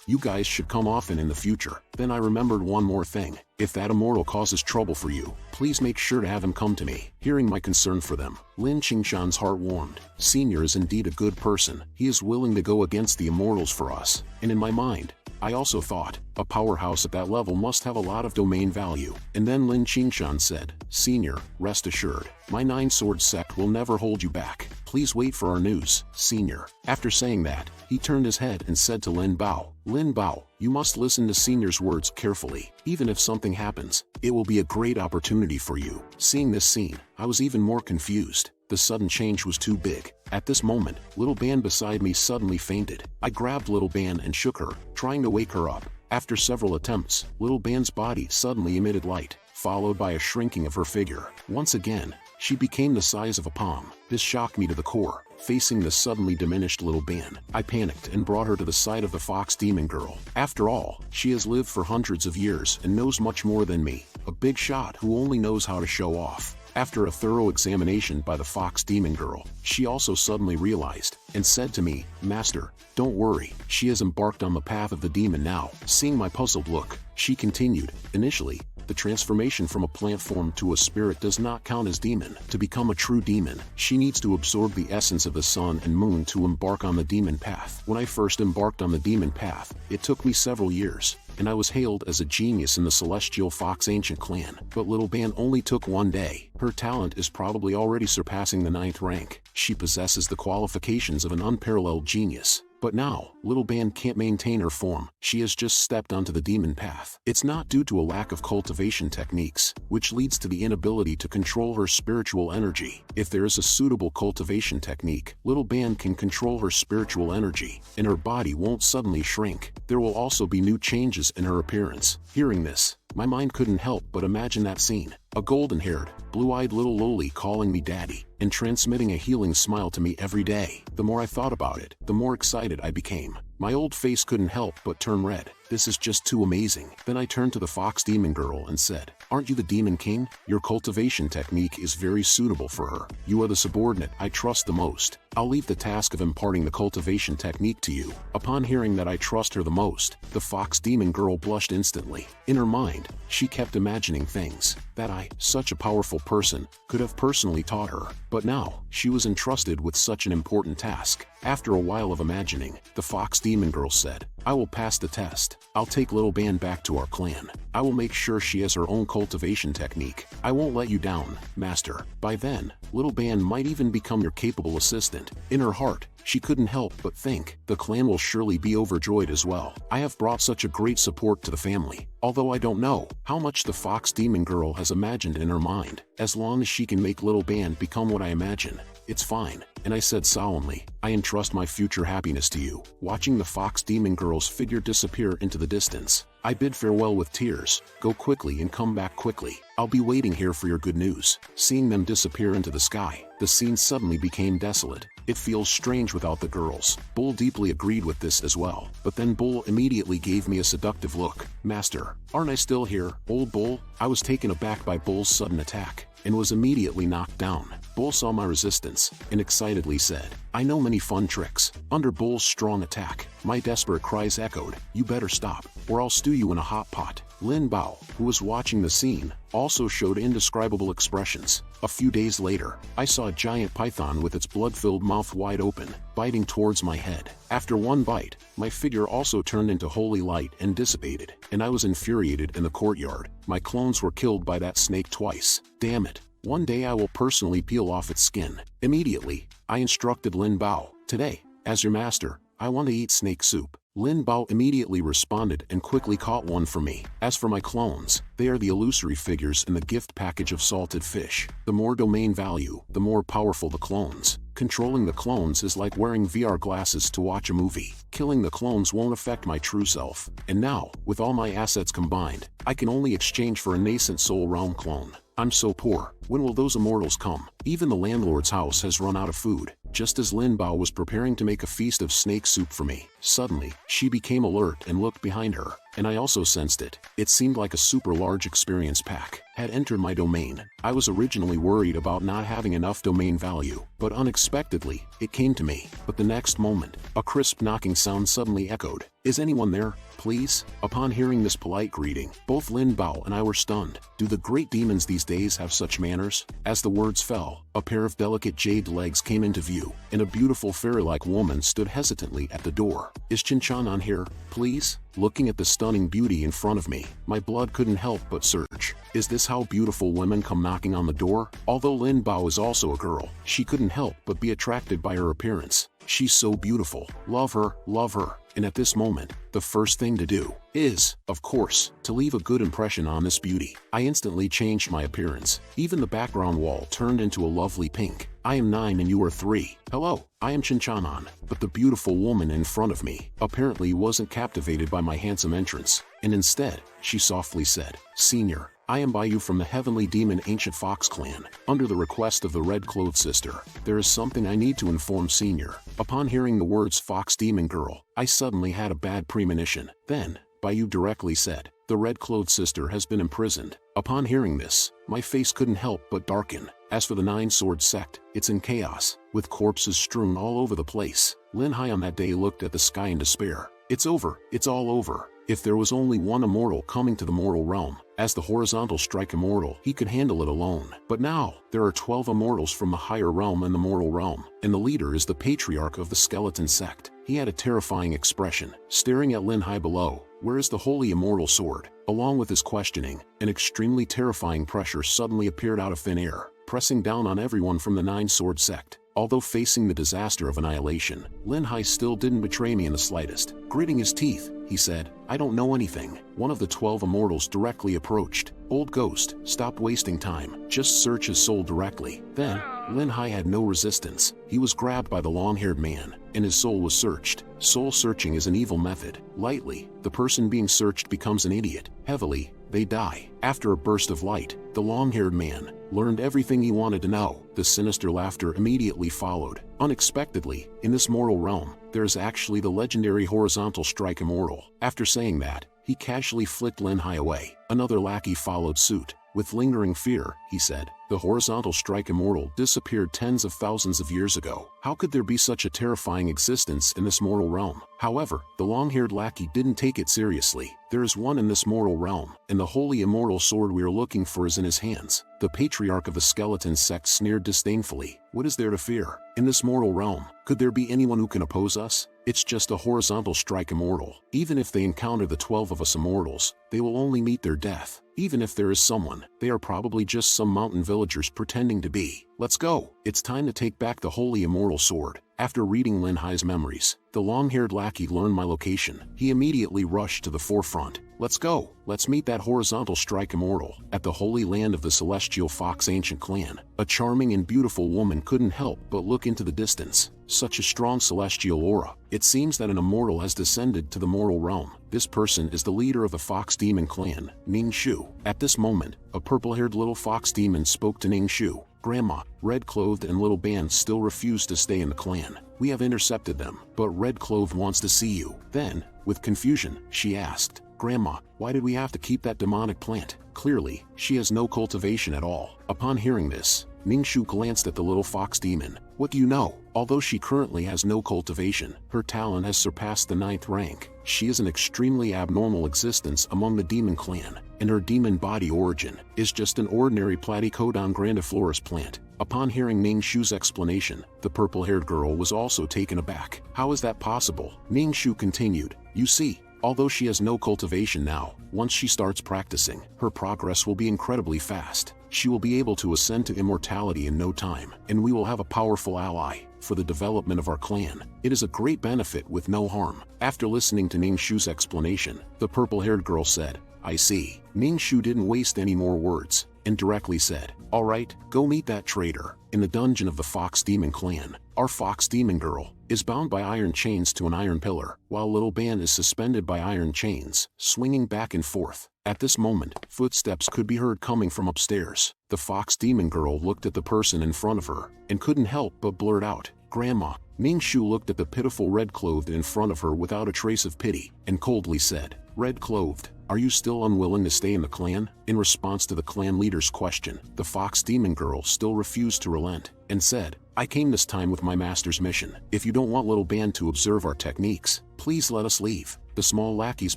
You guys should come often in the future. Then I remembered one more thing. If that immortal causes trouble for you, please make sure to have him come to me. Hearing my concern for them, Chen Chang'an's heart warmed. Senior is indeed a good person. He is willing to go against the immortals for us. And in my mind, I also thought, a powerhouse at that level must have a lot of domain value. And then Chen Chang'an said, senior, rest assured, my nine-sword sect will never hold you back. Please wait for our news, senior. After saying that, he turned his head and said to Lin Bao, you must listen to senior's words carefully. Even if something happens, it will be a great opportunity for you. Seeing this scene, I was even more confused. The sudden change was too big. At this moment, little Ban beside me suddenly fainted. I grabbed little Ban and shook her, trying to wake her up. After several attempts, little Ban's body suddenly emitted light, followed by a shrinking of her figure. Once again, she became the size of a palm. This shocked me to the core. Facing the suddenly diminished little Ban, I panicked and brought her to the side of the fox demon girl. After all, she has lived for hundreds of years and knows much more than me. A big shot who only knows how to show off. After a thorough examination by the fox demon girl, she also suddenly realized, and said to me, "Master, don't worry, she has embarked on the path of the demon now." Seeing my puzzled look, she continued, "Initially, the transformation from a plant form to a spirit does not count as demon. To become a true demon, she needs to absorb the essence of the sun and moon to embark on the demon path. When I first embarked on the demon path, it took me several years, and I was hailed as a genius in the celestial fox ancient clan. But Little Ban only took one day. Her talent is probably already surpassing the 9th rank. She possesses the qualifications of an unparalleled genius. But now, Little Ban can't maintain her form. She has just stepped onto the demon path. It's not due to a lack of cultivation techniques, which leads to the inability to control her spiritual energy. If there is a suitable cultivation technique, Little Ban can control her spiritual energy, and her body won't suddenly shrink. There will also be new changes in her appearance. Hearing this, my mind couldn't help but imagine that scene. A golden-haired, blue-eyed little loli calling me daddy, and transmitting a healing smile to me every day. The more I thought about it, the more excited I became. My old face couldn't help but turn red. This is just too amazing. Then I turned to the fox demon girl and said, "Aren't you the demon king? Your cultivation technique is very suitable for her. You are the subordinate I trust the most. I'll leave the task of imparting the cultivation technique to you." Upon hearing that I trust her the most, the fox demon girl blushed instantly. In her mind, she kept imagining things that I, such a powerful person, could have personally taught her. But now, she was entrusted with such an important task. After a while of imagining, the fox demon girl said, "I will pass the test. I'll take Little Ban back to our clan. I will make sure she has her own cultivation technique. I won't let you down, master." By then, Little Ban might even become your capable assistant. In her heart, she couldn't help but think, the clan will surely be overjoyed as well. I have brought such a great support to the family. Although I don't know how much the fox demon girl has imagined in her mind, as long as she can make Little Ban become what I imagine, it's fine. And I said solemnly, "I entrust my future happiness to you." Watching the fox demon girl's figure disappear into the distance, I bid farewell with tears. "Go quickly and come back quickly. I'll be waiting here for your good news." Seeing them disappear into the sky, the scene suddenly became desolate. It feels strange without the girls. Bull deeply agreed with this as well. But then Bull immediately gave me a seductive look. "Master, aren't I still here, old Bull?" I was taken aback by Bull's sudden attack, and was immediately knocked down. Bull saw my resistance, and excitedly said, "I know many fun tricks." Under Bull's strong attack, my desperate cries echoed, "You better stop, or I'll stew you in a hot pot." Lin Bao, who was watching the scene, also showed indescribable expressions. A few days later, I saw a giant python with its blood-filled mouth wide open, biting towards my head. After one bite, my figure also turned into holy light and dissipated, and I was infuriated in the courtyard. My clones were killed by that snake twice. Damn it. One day I will personally peel off its skin. Immediately, I instructed Lin Bao, "Today, as your master, I want to eat snake soup." Lin Bao immediately responded and quickly caught one for me. As for my clones, they are the illusory figures in the gift package of salted fish. The more domain value, the more powerful the clones. Controlling the clones is like wearing VR glasses to watch a movie. Killing the clones won't affect my true self. And now, with all my assets combined, I can only exchange for a nascent soul realm clone. I'm so poor. When will those immortals come? Even the landlord's house has run out of food. Just as Lin Bao was preparing to make a feast of snake soup for me, suddenly, she became alert and looked behind her, and I also sensed it. It seemed like a super large experience pack had entered my domain. I was originally worried about not having enough domain value, but unexpectedly, it came to me. But the next moment, a crisp knocking sound suddenly echoed. "Is anyone there, please?" Upon hearing this polite greeting, both Lin Bao and I were stunned. Do the great demons these days have such manners? As the words fell, a pair of delicate jade legs came into view, and a beautiful fairy-like woman stood hesitantly at the door. "Is Chen Chang'an here, please?" Looking at the stunning beauty in front of me, my blood couldn't help but surge. Is this how beautiful women come knocking on the door? Although Lin Bao is also a girl, she couldn't help but be attracted by her appearance. She's so beautiful. Love her, love her. And at this moment, the first thing to do is, of course, to leave a good impression on this beauty. I instantly changed my appearance. Even the background wall turned into a lovely pink. "I am 9 and you are 3. Hello, I am Chen Chang'an." But the beautiful woman in front of me apparently wasn't captivated by my handsome entrance, and instead, she softly said, "Senior, I am by you from the heavenly demon ancient fox clan. Under the request of the red-clothed sister, there is something I need to inform Senior." Upon hearing the words fox demon girl, I suddenly had a bad premonition. Then, by you directly said, the red-clothed sister has been imprisoned. Upon hearing this, my face couldn't help but darken. As for the Nine-Sword sect, it's in chaos, with corpses strewn all over the place. Lin Hai on that day looked at the sky in despair. It's over, it's all over. If there was only one immortal coming to the mortal realm, as the horizontal strike immortal, he could handle it alone. But now, there are 12 immortals from the higher realm and the mortal realm, and the leader is the patriarch of the skeleton sect. He had a terrifying expression, staring at Lin Hai below. Where is the holy immortal sword? Along with his questioning, an extremely terrifying pressure suddenly appeared out of thin air, pressing down on everyone from the Nine-Sword sect. Although facing the disaster of annihilation, Lin Hai still didn't betray me in the slightest. Gritting his teeth, he said, I don't know anything. One of the 12 immortals directly approached. Old ghost, stop wasting time. Just search his soul directly. Then, Lin Hai had no resistance. He was grabbed by the long-haired man, and his soul was searched. Soul searching is an evil method. Lightly, the person being searched becomes an idiot. Heavily, they die. After a burst of light, the long-haired man learned everything he wanted to know. The sinister laughter immediately followed. Unexpectedly, in this mortal realm, there is actually the legendary horizontal strike immortal. After saying that, he casually flicked Lin Hai away. Another lackey followed suit. With lingering fear, he said, the horizontal strike immortal disappeared tens of thousands of years ago. How could there be such a terrifying existence in this mortal realm? However, the long-haired lackey didn't take it seriously. There is one in this mortal realm, and the holy immortal sword we are looking for is in his hands. The patriarch of the skeleton sect sneered disdainfully. What is there to fear? In this mortal realm, could there be anyone who can oppose us? It's just a horizontal strike immortal. Even if they encounter the 12 of us immortals, they will only meet their death. Even if there is someone, they are probably just some mountain villagers pretending to be. Let's go. It's time to take back the holy immortal sword. After reading Lin Hai's memories, the long-haired lackey learned my location. He immediately rushed to the forefront. Let's go. Let's meet that horizontal strike immortal. At the holy land of the celestial fox ancient clan, a charming and beautiful woman couldn't help but look into the distance. Such a strong celestial aura. It seems that an immortal has descended to the mortal realm. This person is the leader of the fox demon clan, Ning Shu. At this moment, a purple-haired little fox demon spoke to Ning Shu. Grandma, red-clothed and little band still refuse to stay in the clan. We have intercepted them, but red-clothed wants to see you. Then, with confusion, she asked, Grandma, why did we have to keep that demonic plant? Clearly, she has no cultivation at all. Upon hearing this, Ning Shu glanced at the little fox demon. What do you know? Although she currently has no cultivation, her talent has surpassed the 9th rank. She is an extremely abnormal existence among the demon clan, and her demon body origin is just an ordinary Platycodon grandiflorus plant. Upon hearing Ning Shu's explanation, the purple-haired girl was also taken aback. How is that possible? Ning Shu continued, you see, although she has no cultivation now, once she starts practicing, her progress will be incredibly fast. She will be able to ascend to immortality in no time, and we will have a powerful ally for the development of our clan. It is a great benefit with no harm. After listening to Ning Shu's explanation, the purple-haired girl said, I see. Ning Shu didn't waste any more words, and directly said, alright, go meet that traitor in the dungeon of the Fox Demon clan. Our Fox Demon girl is bound by iron chains to an iron pillar, while little Ban is suspended by iron chains, swinging back and forth. At this moment, footsteps could be heard coming from upstairs. The Fox Demon girl looked at the person in front of her, and couldn't help but blurt out, Grandma. Ning Shu looked at the pitiful red-clothed in front of her without a trace of pity, and coldly said, Red-clothed, are you still unwilling to stay in the clan? In response to the clan leader's question, the Fox Demon girl still refused to relent, and said, I came this time with my master's mission. If you don't want little Ban to observe our techniques, please let us leave. The small lackeys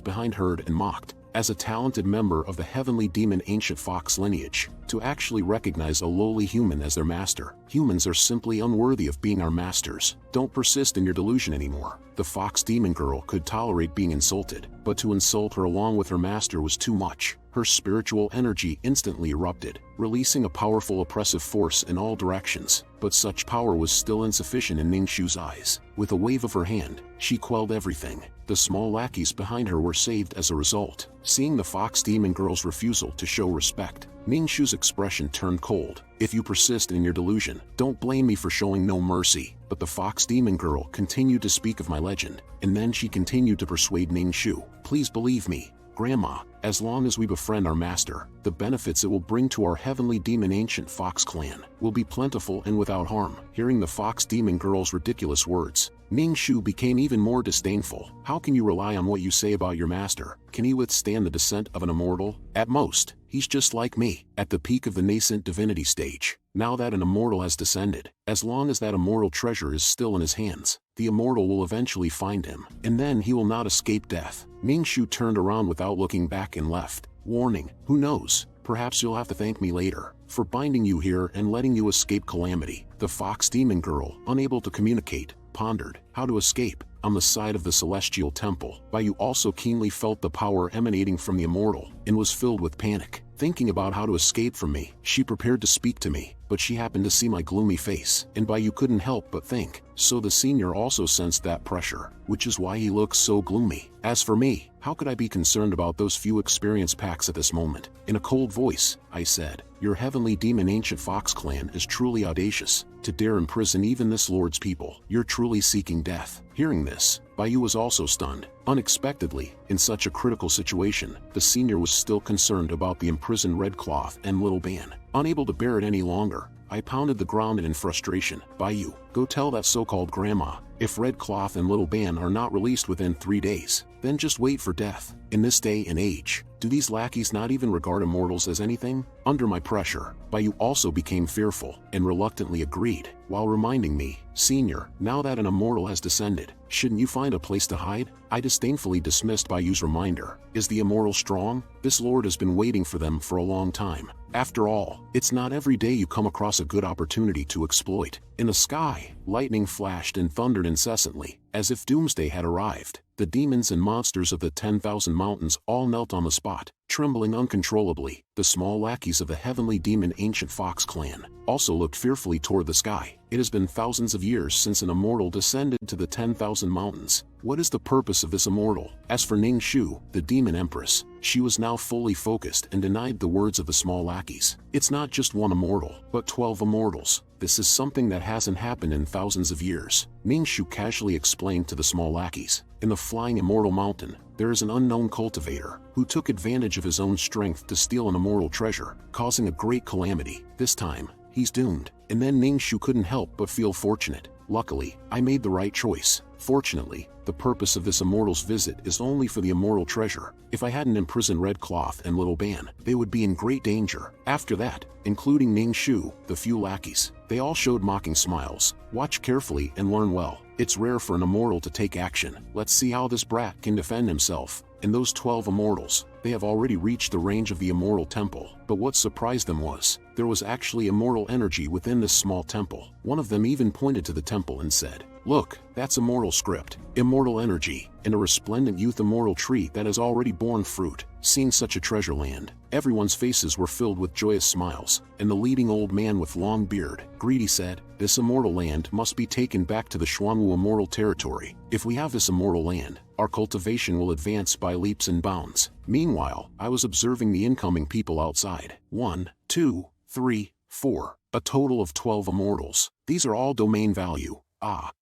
behind heard and mocked. As a talented member of the heavenly demon ancient fox lineage, to actually recognize a lowly human as their master. Humans are simply unworthy of being our masters. Don't persist in your delusion anymore. The Fox Demon girl could tolerate being insulted, but to insult her along with her master was too much. Her spiritual energy instantly erupted, releasing a powerful oppressive force in all directions. But such power was still insufficient in Ning Shu's eyes. With a wave of her hand, she quelled everything. The small lackeys behind her were saved as a result. Seeing the Fox Demon girl's refusal to show respect, Ning Shu's expression turned cold. If you persist in your delusion, don't blame me for showing no mercy. But the Fox Demon girl continued to speak of my legend, and then she continued to persuade Ning Shu. Please believe me, Grandma, as long as we befriend our master, the benefits it will bring to our heavenly demon ancient fox clan will be plentiful and without harm. Hearing the Fox Demon girl's ridiculous words, Ning Shu became even more disdainful. How can you rely on what you say about your master? Can he withstand the descent of an immortal? At most, he's just like me, at the peak of the nascent divinity stage. Now that an immortal has descended, as long as that immortal treasure is still in his hands, the immortal will eventually find him, and then he will not escape death. Ning Shu turned around without looking back and left, warning, who knows, perhaps you'll have to thank me later for binding you here and letting you escape calamity. The fox demon girl, unable to communicate, pondered how to escape. On the side of the celestial temple, Baiyu also keenly felt the power emanating from the immortal, and was filled with panic. Thinking about how to escape from me, she prepared to speak to me, but she happened to see my gloomy face, and Baiyu couldn't help but think, so the senior also sensed that pressure, which is why he looks so gloomy. As for me, how could I be concerned about those few experience packs at this moment? In a cold voice, I said, your heavenly demon ancient fox clan is truly audacious, to dare imprison even this lord's people. You're truly seeking death. Hearing this, Baiyu was also stunned. Unexpectedly, in such a critical situation, the senior was still concerned about the imprisoned Red Cloth and Little Ban. Unable to bear it any longer, I pounded the ground in frustration. Baiyu, go tell that so-called grandma, if Red Cloth and Little Ban are not released within 3 days, then just wait for death. In this day and age, do these lackeys not even regard immortals as anything? Under my pressure, Baiyu also became fearful, and reluctantly agreed, while reminding me, Senior, now that an immortal has descended, shouldn't you find a place to hide? I disdainfully dismissed Baiyu's reminder. Is the immortal strong? This lord has been waiting for them for a long time. After all, it's not every day you come across a good opportunity to exploit. In the sky, lightning flashed and thundered incessantly, as if doomsday had arrived. The demons and monsters of the 10,000 mountains all knelt on the spot, trembling uncontrollably. The small lackeys of the heavenly demon ancient fox clan also looked fearfully toward the sky. It has been thousands of years since an immortal descended to the 10,000 mountains. What is the purpose of this immortal? As for Ning Shu, the demon empress, she was now fully focused and denied the words of the small lackeys. It's not just one immortal, but 12 immortals. This is something that hasn't happened in thousands of years. Ning Shu casually explained to the small lackeys. In the flying immortal mountain, there is an unknown cultivator, who took advantage of his own strength to steal an immortal treasure, causing a great calamity. This time, he's doomed. And then Ning Shu couldn't help but feel fortunate. Luckily, I made the right choice. Fortunately, the purpose of this immortal's visit is only for the immortal treasure. If I hadn't imprisoned Red Cloth and Little Ban, they would be in great danger. After that, including Ning Shu, the few lackeys, they all showed mocking smiles. Watch carefully and learn well. It's rare for an immortal to take action. Let's see how this brat can defend himself. And those 12 immortals, they have already reached the range of the immortal temple. But what surprised them was, there was actually immortal energy within this small temple. One of them even pointed to the temple and said, "Look, that's immortal script, immortal energy, and a resplendent youth immortal tree that has already borne fruit." Seeing such a treasure land, everyone's faces were filled with joyous smiles, and the leading old man with long beard, greedy, said, "This immortal land must be taken back to the Xuanwu immortal territory. If we have this immortal land, our cultivation will advance by leaps and bounds." Meanwhile, I was observing the incoming people outside. 1, 2, 3, 4, a total of 12 immortals. These are all domain value.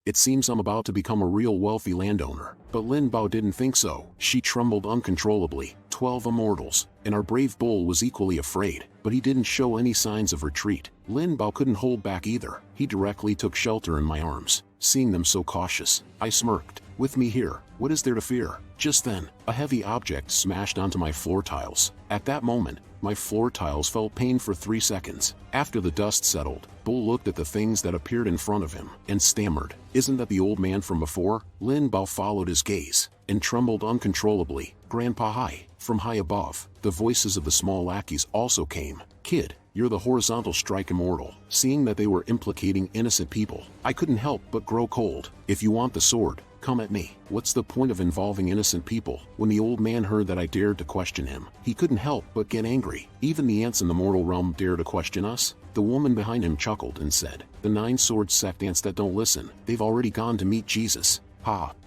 It seems I'm about to become a real wealthy landowner. But Lin Bao didn't think so. She trembled uncontrollably. 12 immortals, and our brave bull was equally afraid, but he didn't show any signs of retreat. Lin Bao couldn't hold back either. He directly took shelter in my arms. Seeing them so cautious, I smirked. "With me here, what is there to fear?" Just then, a heavy object smashed onto my floor tiles. At that moment, my floor tiles felt pain for 3 seconds. After the dust settled, Bull looked at the things that appeared in front of him, and stammered, "Isn't that the old man from before?" Lin Bao followed his gaze, and trembled uncontrollably. "Grandpa Hai," from high above, the voices of the small lackeys also came. "Kid, you're the horizontal strike immortal." Seeing that they were implicating innocent people, I couldn't help but grow cold. "If you want the sword, come at me." What's the point of involving innocent people? When the old man heard that I dared to question him, he couldn't help but get angry. Even the ants in the mortal realm dare to question us? The woman behind him chuckled and said, "The 9-sword sect ants that don't listen, they've already gone to meet Jesus."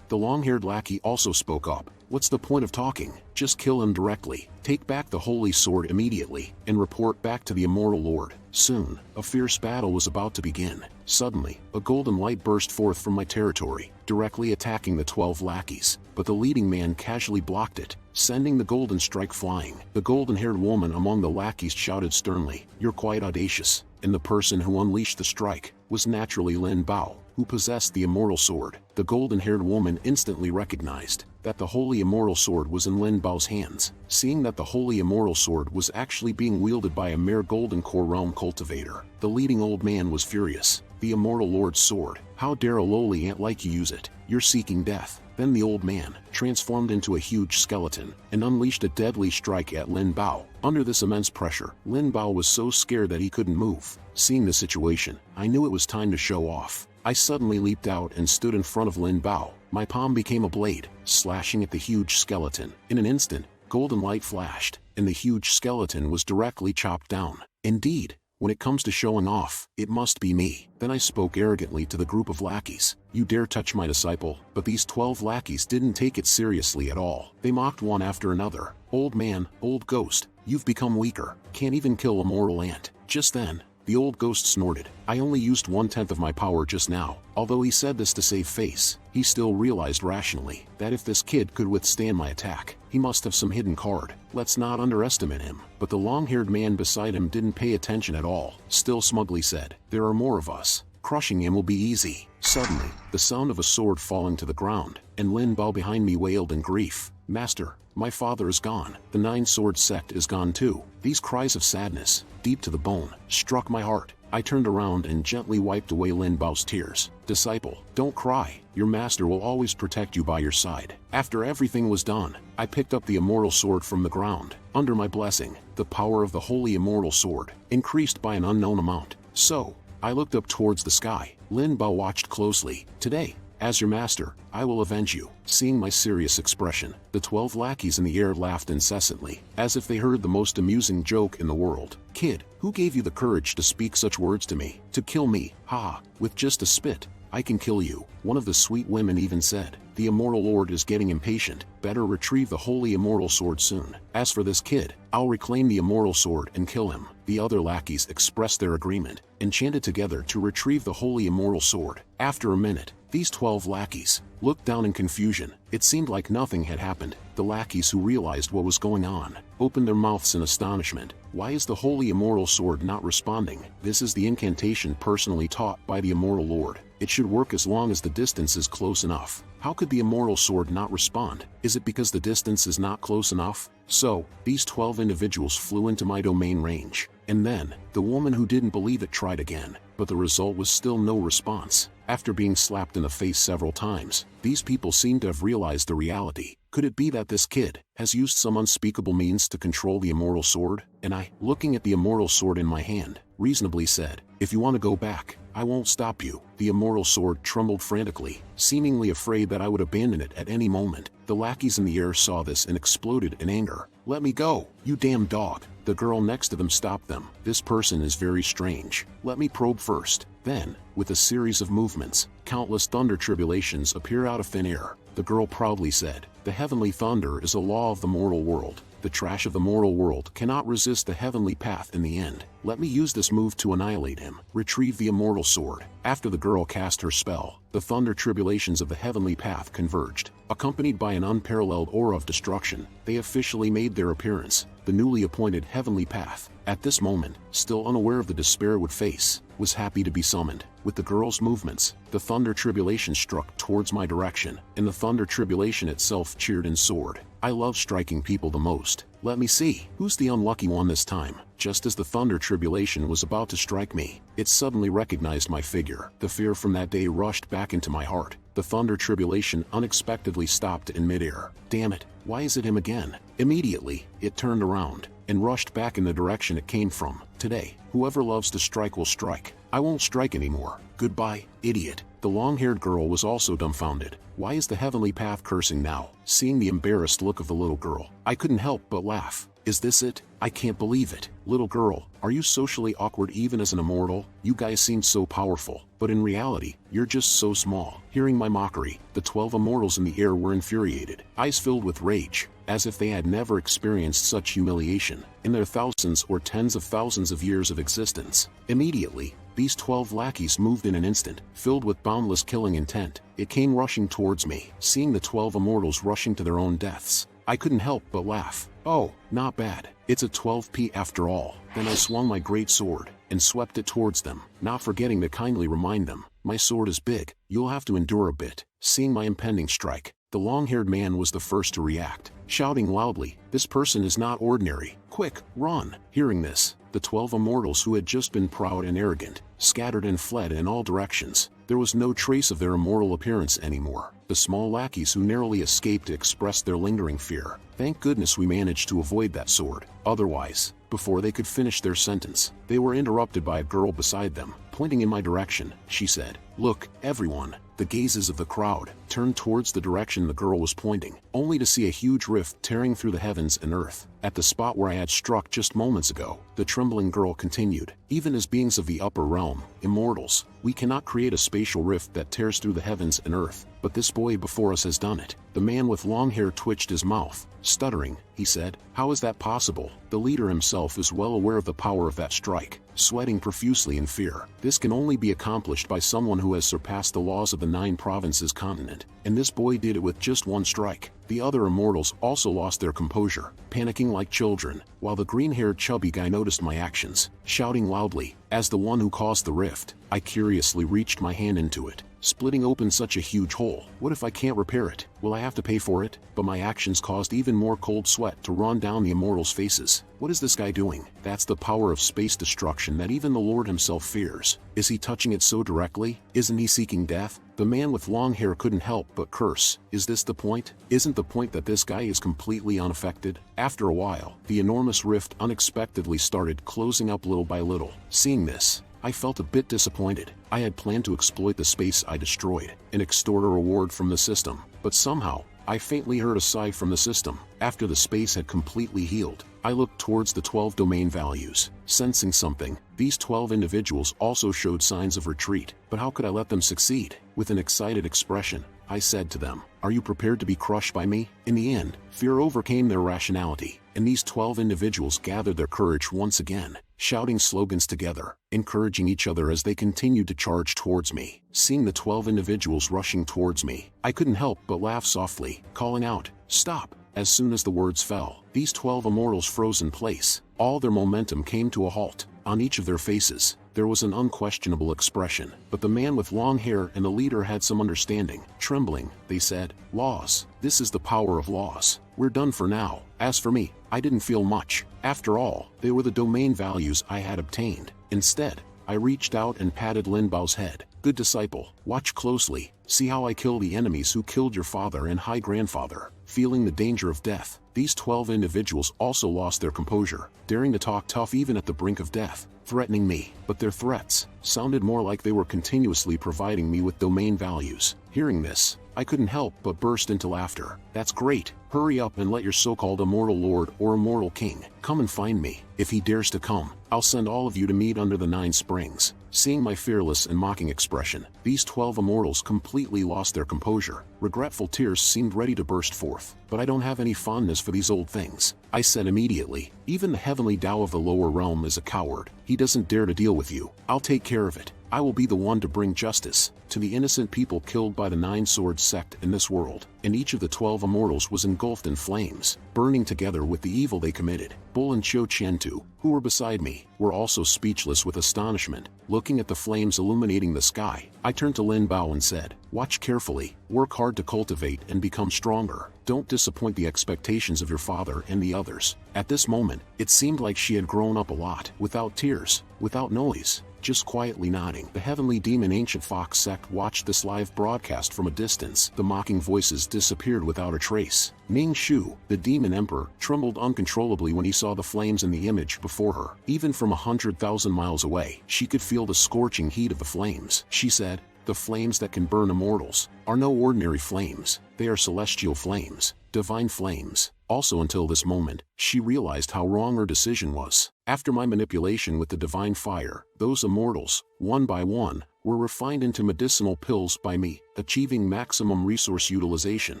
The long-haired lackey also spoke up. "What's the point of talking? Just kill him directly. Take back the holy sword immediately, and report back to the immortal lord." Soon, a fierce battle was about to begin. Suddenly, a golden light burst forth from my territory, directly attacking the 12 lackeys, but the leading man casually blocked it, sending the golden strike flying. The golden-haired woman among the lackeys shouted sternly, "You're quite audacious," and the person who unleashed the strike was naturally Lin Bao. who possessed the immortal sword. The golden-haired woman instantly recognized that the holy immortal sword was in Lin Bao's hands. Seeing that the holy immortal sword was actually being wielded by a mere golden core realm cultivator, the leading old man was furious. The immortal lord's sword. How dare a lowly ant like you use it? You're seeking death. Then the old man transformed into a huge skeleton and unleashed a deadly strike at Lin Bao. Under this immense pressure, Lin Bao was so scared that he couldn't move. Seeing the situation, I knew it was time to show off. I suddenly leaped out and stood in front of Lin Bao. My palm became a blade, slashing at the huge skeleton. In an instant, golden light flashed, and the huge skeleton was directly chopped down. Indeed, when it comes to showing off, it must be me. Then I spoke arrogantly to the group of lackeys. You dare touch my disciple? But these 12 lackeys didn't take it seriously at all. They mocked one after another. Old man, old ghost, you've become weaker. Can't even kill a mortal ant. Just then, the old ghost snorted. I only used 1/10 of my power just now. Although he said this to save face, he still realized rationally that if this kid could withstand my attack, he must have some hidden card. Let's not underestimate him. But the long-haired man beside him didn't pay attention at all. Still smugly said, there are more of us. Crushing him will be easy. Suddenly, the sound of a sword falling to the ground, and Lin Bao behind me wailed in grief. Master, my father is gone. The Nine-Sword sect is gone too. These cries of sadness, deep to the bone, struck my heart. I turned around and gently wiped away Lin Bao's tears. Disciple, don't cry. Your master will always protect you by your side. After everything was done, I picked up the immortal sword from the ground. Under my blessing, the power of the holy immortal sword increased by an unknown amount. So, I looked up towards the sky. Lin Bao watched closely. Today, as your master, I will avenge you. Seeing my serious expression, the 12 lackeys in the air laughed incessantly, as if they heard the most amusing joke in the world. Kid, who gave you the courage to speak such words to me? To kill me? Ha! With just a spit, I can kill you. One of the sweet women even said, the immortal lord is getting impatient. Better retrieve the holy immortal sword soon. As for this kid, I'll reclaim the immortal sword and kill him. The other lackeys expressed their agreement and chanted together to retrieve the holy immortal sword. After a minute, these 12 lackeys looked down in confusion. It seemed like nothing had happened. The lackeys who realized what was going on opened their mouths in astonishment. Why is the holy immortal sword not responding? This is the incantation personally taught by the immortal lord. It should work as long as the distance is close enough. How could the immortal sword not respond? Is it because the distance is not close enough? So, these 12 individuals flew into my domain range. And then, the woman who didn't believe it tried again, but the result was still no response. After being slapped in the face several times, these people seemed to have realized the reality. Could it be that this kid has used some unspeakable means to control the immortal sword? And I, looking at the immortal sword in my hand, reasonably said, if you want to go back, I won't stop you. The immortal sword trembled frantically, seemingly afraid that I would abandon it at any moment. The lackeys in the air saw this and exploded in anger. Let me go, you damn dog. The girl next to them stopped them. This person is very strange. Let me probe first. Then, with a series of movements, countless thunder tribulations appear out of thin air. The girl proudly said, the heavenly thunder is a law of the mortal world. The trash of the mortal world cannot resist the heavenly path in the end. Let me use this move to annihilate him. Retrieve the immortal sword. After the girl cast her spell, the thunder tribulations of the heavenly path converged. Accompanied by an unparalleled aura of destruction, they officially made their appearance. The newly appointed heavenly path, at this moment, still unaware of the despair it would face, was happy to be summoned. With the girl's movements, the thunder tribulation struck towards my direction, and the thunder tribulation itself cheered and soared. I love striking people the most. Let me see, who's the unlucky one this time? Just as the thunder tribulation was about to strike me, it suddenly recognized my figure. The fear from that day rushed back into my heart. The thunder tribulation unexpectedly stopped in midair. Damn it, why is it him again? Immediately, it turned around and rushed back in the direction it came from. Today, whoever loves to strike will strike. I won't strike anymore. Goodbye, idiot. The long-haired girl was also dumbfounded. Why is the heavenly path cursing now? Seeing the embarrassed look of the little girl, I couldn't help but laugh. Is this it? I can't believe it. Little girl, are you socially awkward even as an immortal? You guys seem so powerful, but in reality, you're just so small. Hearing my mockery, the 12 immortals in the air were infuriated, eyes filled with rage, as if they had never experienced such humiliation in their thousands or tens of thousands of years of existence. Immediately, these 12 lackeys moved in an instant, filled with boundless killing intent. It came rushing towards me. Seeing the 12 immortals rushing to their own deaths, I couldn't help but laugh. Oh, not bad. It's a 12p after all. Then I swung my great sword, and swept it towards them, not forgetting to kindly remind them, "My sword is big, you'll have to endure a bit." Seeing my impending strike, the long-haired man was the first to react, shouting loudly, "This person is not ordinary, quick, run!" Hearing this, the 12 immortals who had just been proud and arrogant, scattered and fled in all directions. There was no trace of their immortal appearance anymore. The small lackeys who narrowly escaped expressed their lingering fear. "Thank goodness we managed to avoid that sword. Otherwise," before they could finish their sentence, they were interrupted by a girl beside them. Pointing in my direction, she said, "Look, everyone." The gazes of the crowd turned towards the direction the girl was pointing, only to see a huge rift tearing through the heavens and earth. At the spot where I had struck just moments ago, the trembling girl continued, "Even as beings of the upper realm, immortals, we cannot create a spatial rift that tears through the heavens and earth, but this boy before us has done it." The man with long hair twitched his mouth. Stuttering, he said, "How is that possible?" The leader himself is well aware of the power of that strike, sweating profusely in fear. "This can only be accomplished by someone who has surpassed the laws of the 9 provinces continent, and this boy did it with just one strike." The other immortals also lost their composure, panicking like children, while the green-haired chubby guy noticed my actions, shouting loudly, "As the one who caused the rift, I curiously reached my hand into it, splitting open such a huge hole. What if I can't repair it? Will I have to pay for it?" But my actions caused even more cold sweat to run down the immortals' faces. What is this guy doing? That's the power of space destruction that even the Lord himself fears. Is he touching it so directly? Isn't he seeking death? The man with long hair couldn't help but curse. Is this the point? Isn't the point that this guy is completely unaffected? After a while, the enormous rift unexpectedly started closing up little by little. Seeing this, I felt a bit disappointed. I had planned to exploit the space I destroyed and extort a reward from the system, but somehow, I faintly heard a sigh from the system. After the space had completely healed, I looked towards the 12 domain values, sensing something. These 12 individuals also showed signs of retreat, but how could I let them succeed? With an excited expression, I said to them, "Are you prepared to be crushed by me?" In the end, fear overcame their rationality, and these 12 individuals gathered their courage once again, shouting slogans together, encouraging each other as they continued to charge towards me. Seeing the 12 individuals rushing towards me, I couldn't help but laugh softly, calling out, "Stop!" As soon as the words fell, these 12 immortals froze in place. All their momentum came to a halt. On each of their faces, there was an unquestionable expression, but the man with long hair and the leader had some understanding. Trembling, they said, "Laws. This is the power of laws. We're done for now." As for me, I didn't feel much. After all, they were the domain values I had obtained. Instead, I reached out and patted Lin Bao's head. "Good disciple, watch closely. See how I kill the enemies who killed your father and high grandfather." Feeling the danger of death, these 12 individuals also lost their composure, daring to talk tough even at the brink of death, threatening me. But their threats sounded more like they were continuously providing me with domain values. Hearing this, I couldn't help but burst into laughter. "That's great. Hurry up and let your so-called immortal lord or immortal king come and find me. If he dares to come, I'll send all of you to meet under the 9 springs." Seeing my fearless and mocking expression, these 12 immortals completely lost their composure. Regretful tears seemed ready to burst forth. "But I don't have any fondness for these old things," I said immediately. "Even the heavenly Tao of the lower realm is a coward. He doesn't dare to deal with you. I'll take care of it. I will be the one to bring justice to the innocent people killed by the 9 Swords sect in this world." And each of the 12 immortals was engulfed in flames, burning together with the evil they committed. Bull and Qiu Qiantu, who were beside me, were also speechless with astonishment. Looking at the flames illuminating the sky, I turned to Lin Bao and said, "Watch carefully, work hard to cultivate and become stronger. Don't disappoint the expectations of your father and the others." At this moment, it seemed like she had grown up a lot, without tears, without noise, just quietly nodding. The heavenly demon Ancient Fox sect watched this live broadcast from a distance. The mocking voices disappeared without a trace. Ming Shu, the demon emperor, trembled uncontrollably when he saw the flames in the image before her. Even from 100,000 miles away, she could feel the scorching heat of the flames. She said, "The flames that can burn immortals are no ordinary flames. They are celestial flames, divine flames." Also until this moment, she realized how wrong her decision was. After my manipulation with the divine fire, those immortals, one by one, were refined into medicinal pills by me, achieving maximum resource utilization.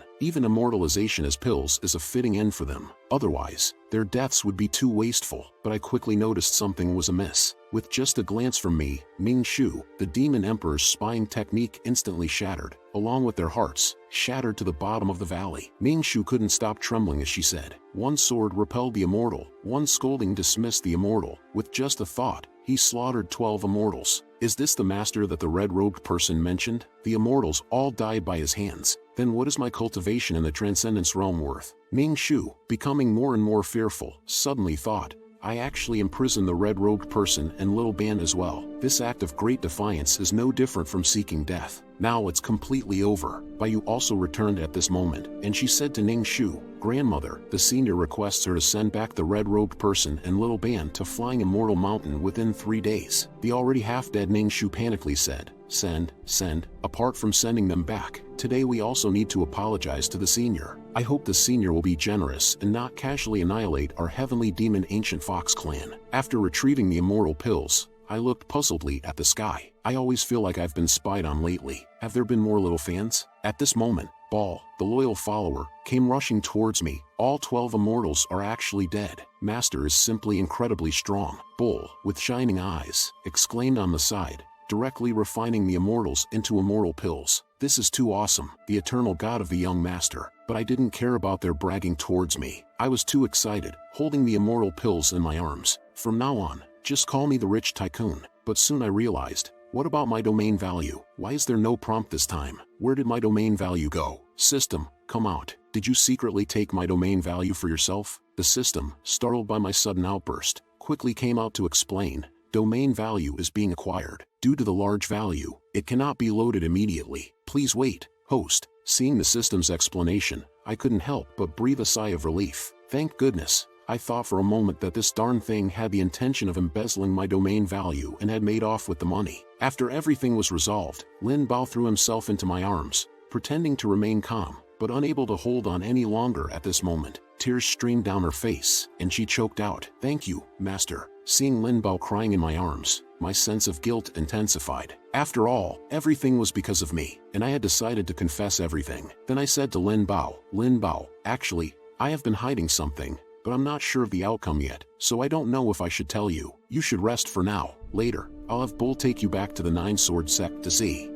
Even immortalization as pills is a fitting end for them. Otherwise, their deaths would be too wasteful. But I quickly noticed something was amiss. With just a glance from me, Ming Shu, the demon emperor's spying technique instantly shattered, along with their hearts, shattered to the bottom of the valley. Ming Shu couldn't stop trembling as she said, "One sword repelled the immortal, one scolding dismissed the immortal." With just a thought, He slaughtered 12 immortals. Is this the master that the red-robed person mentioned? The immortals all died by his hands. Then what is my cultivation in the transcendence realm worth? Ning Shu, becoming more and more fearful, suddenly thought, I actually imprisoned the red-robed person and little Ban as well. This act of great defiance is no different from seeking death. Now it's completely over. Bai Yu also returned at this moment, and she said to Ning Shu, Grandmother, the senior requests her to send back the red-robed person and little Ban to Flying Immortal Mountain within 3 days. The already half-dead Ning Shu panically said, Send. Apart from sending them back, today we also need to apologize to the senior. I hope the senior will be generous and not casually annihilate our heavenly demon Ancient Fox clan. After retrieving the immortal pills, I looked puzzledly at the sky. I always feel like I've been spied on lately. Have there been more little fans? At this moment, Ball, the loyal follower, came rushing towards me. All 12 immortals are actually dead. Master is simply incredibly strong. Bull, with shining eyes, exclaimed on the side, directly refining the immortals into immortal pills. This is too awesome, the eternal god of the young master. But I didn't care about their bragging towards me. I was too excited, holding the immortal pills in my arms. From now on, just call me the rich tycoon. But soon I realized, what about my domain value? Why is there no prompt this time? Where did my domain value go? System, come out. Did you secretly take my domain value for yourself? The system, startled by my sudden outburst, quickly came out to explain, domain value is being acquired. Due to the large value, it cannot be loaded immediately. Please wait, host. Seeing the system's explanation, I couldn't help but breathe a sigh of relief. Thank goodness. I thought for a moment that this darn thing had the intention of embezzling my domain value and had made off with the money. After everything was resolved, Lin Bao threw himself into my arms, pretending to remain calm, but unable to hold on any longer at this moment. Tears streamed down her face, and she choked out, Thank you, master. Seeing Lin Bao crying in my arms, my sense of guilt intensified. After all, everything was because of me, and I had decided to confess everything. Then I said to Lin Bao, actually, I have been hiding something, but I'm not sure of the outcome yet, so I don't know if I should tell you. You should rest for now. Later, I'll have Bull take you back to the Nine Sword Sect to see.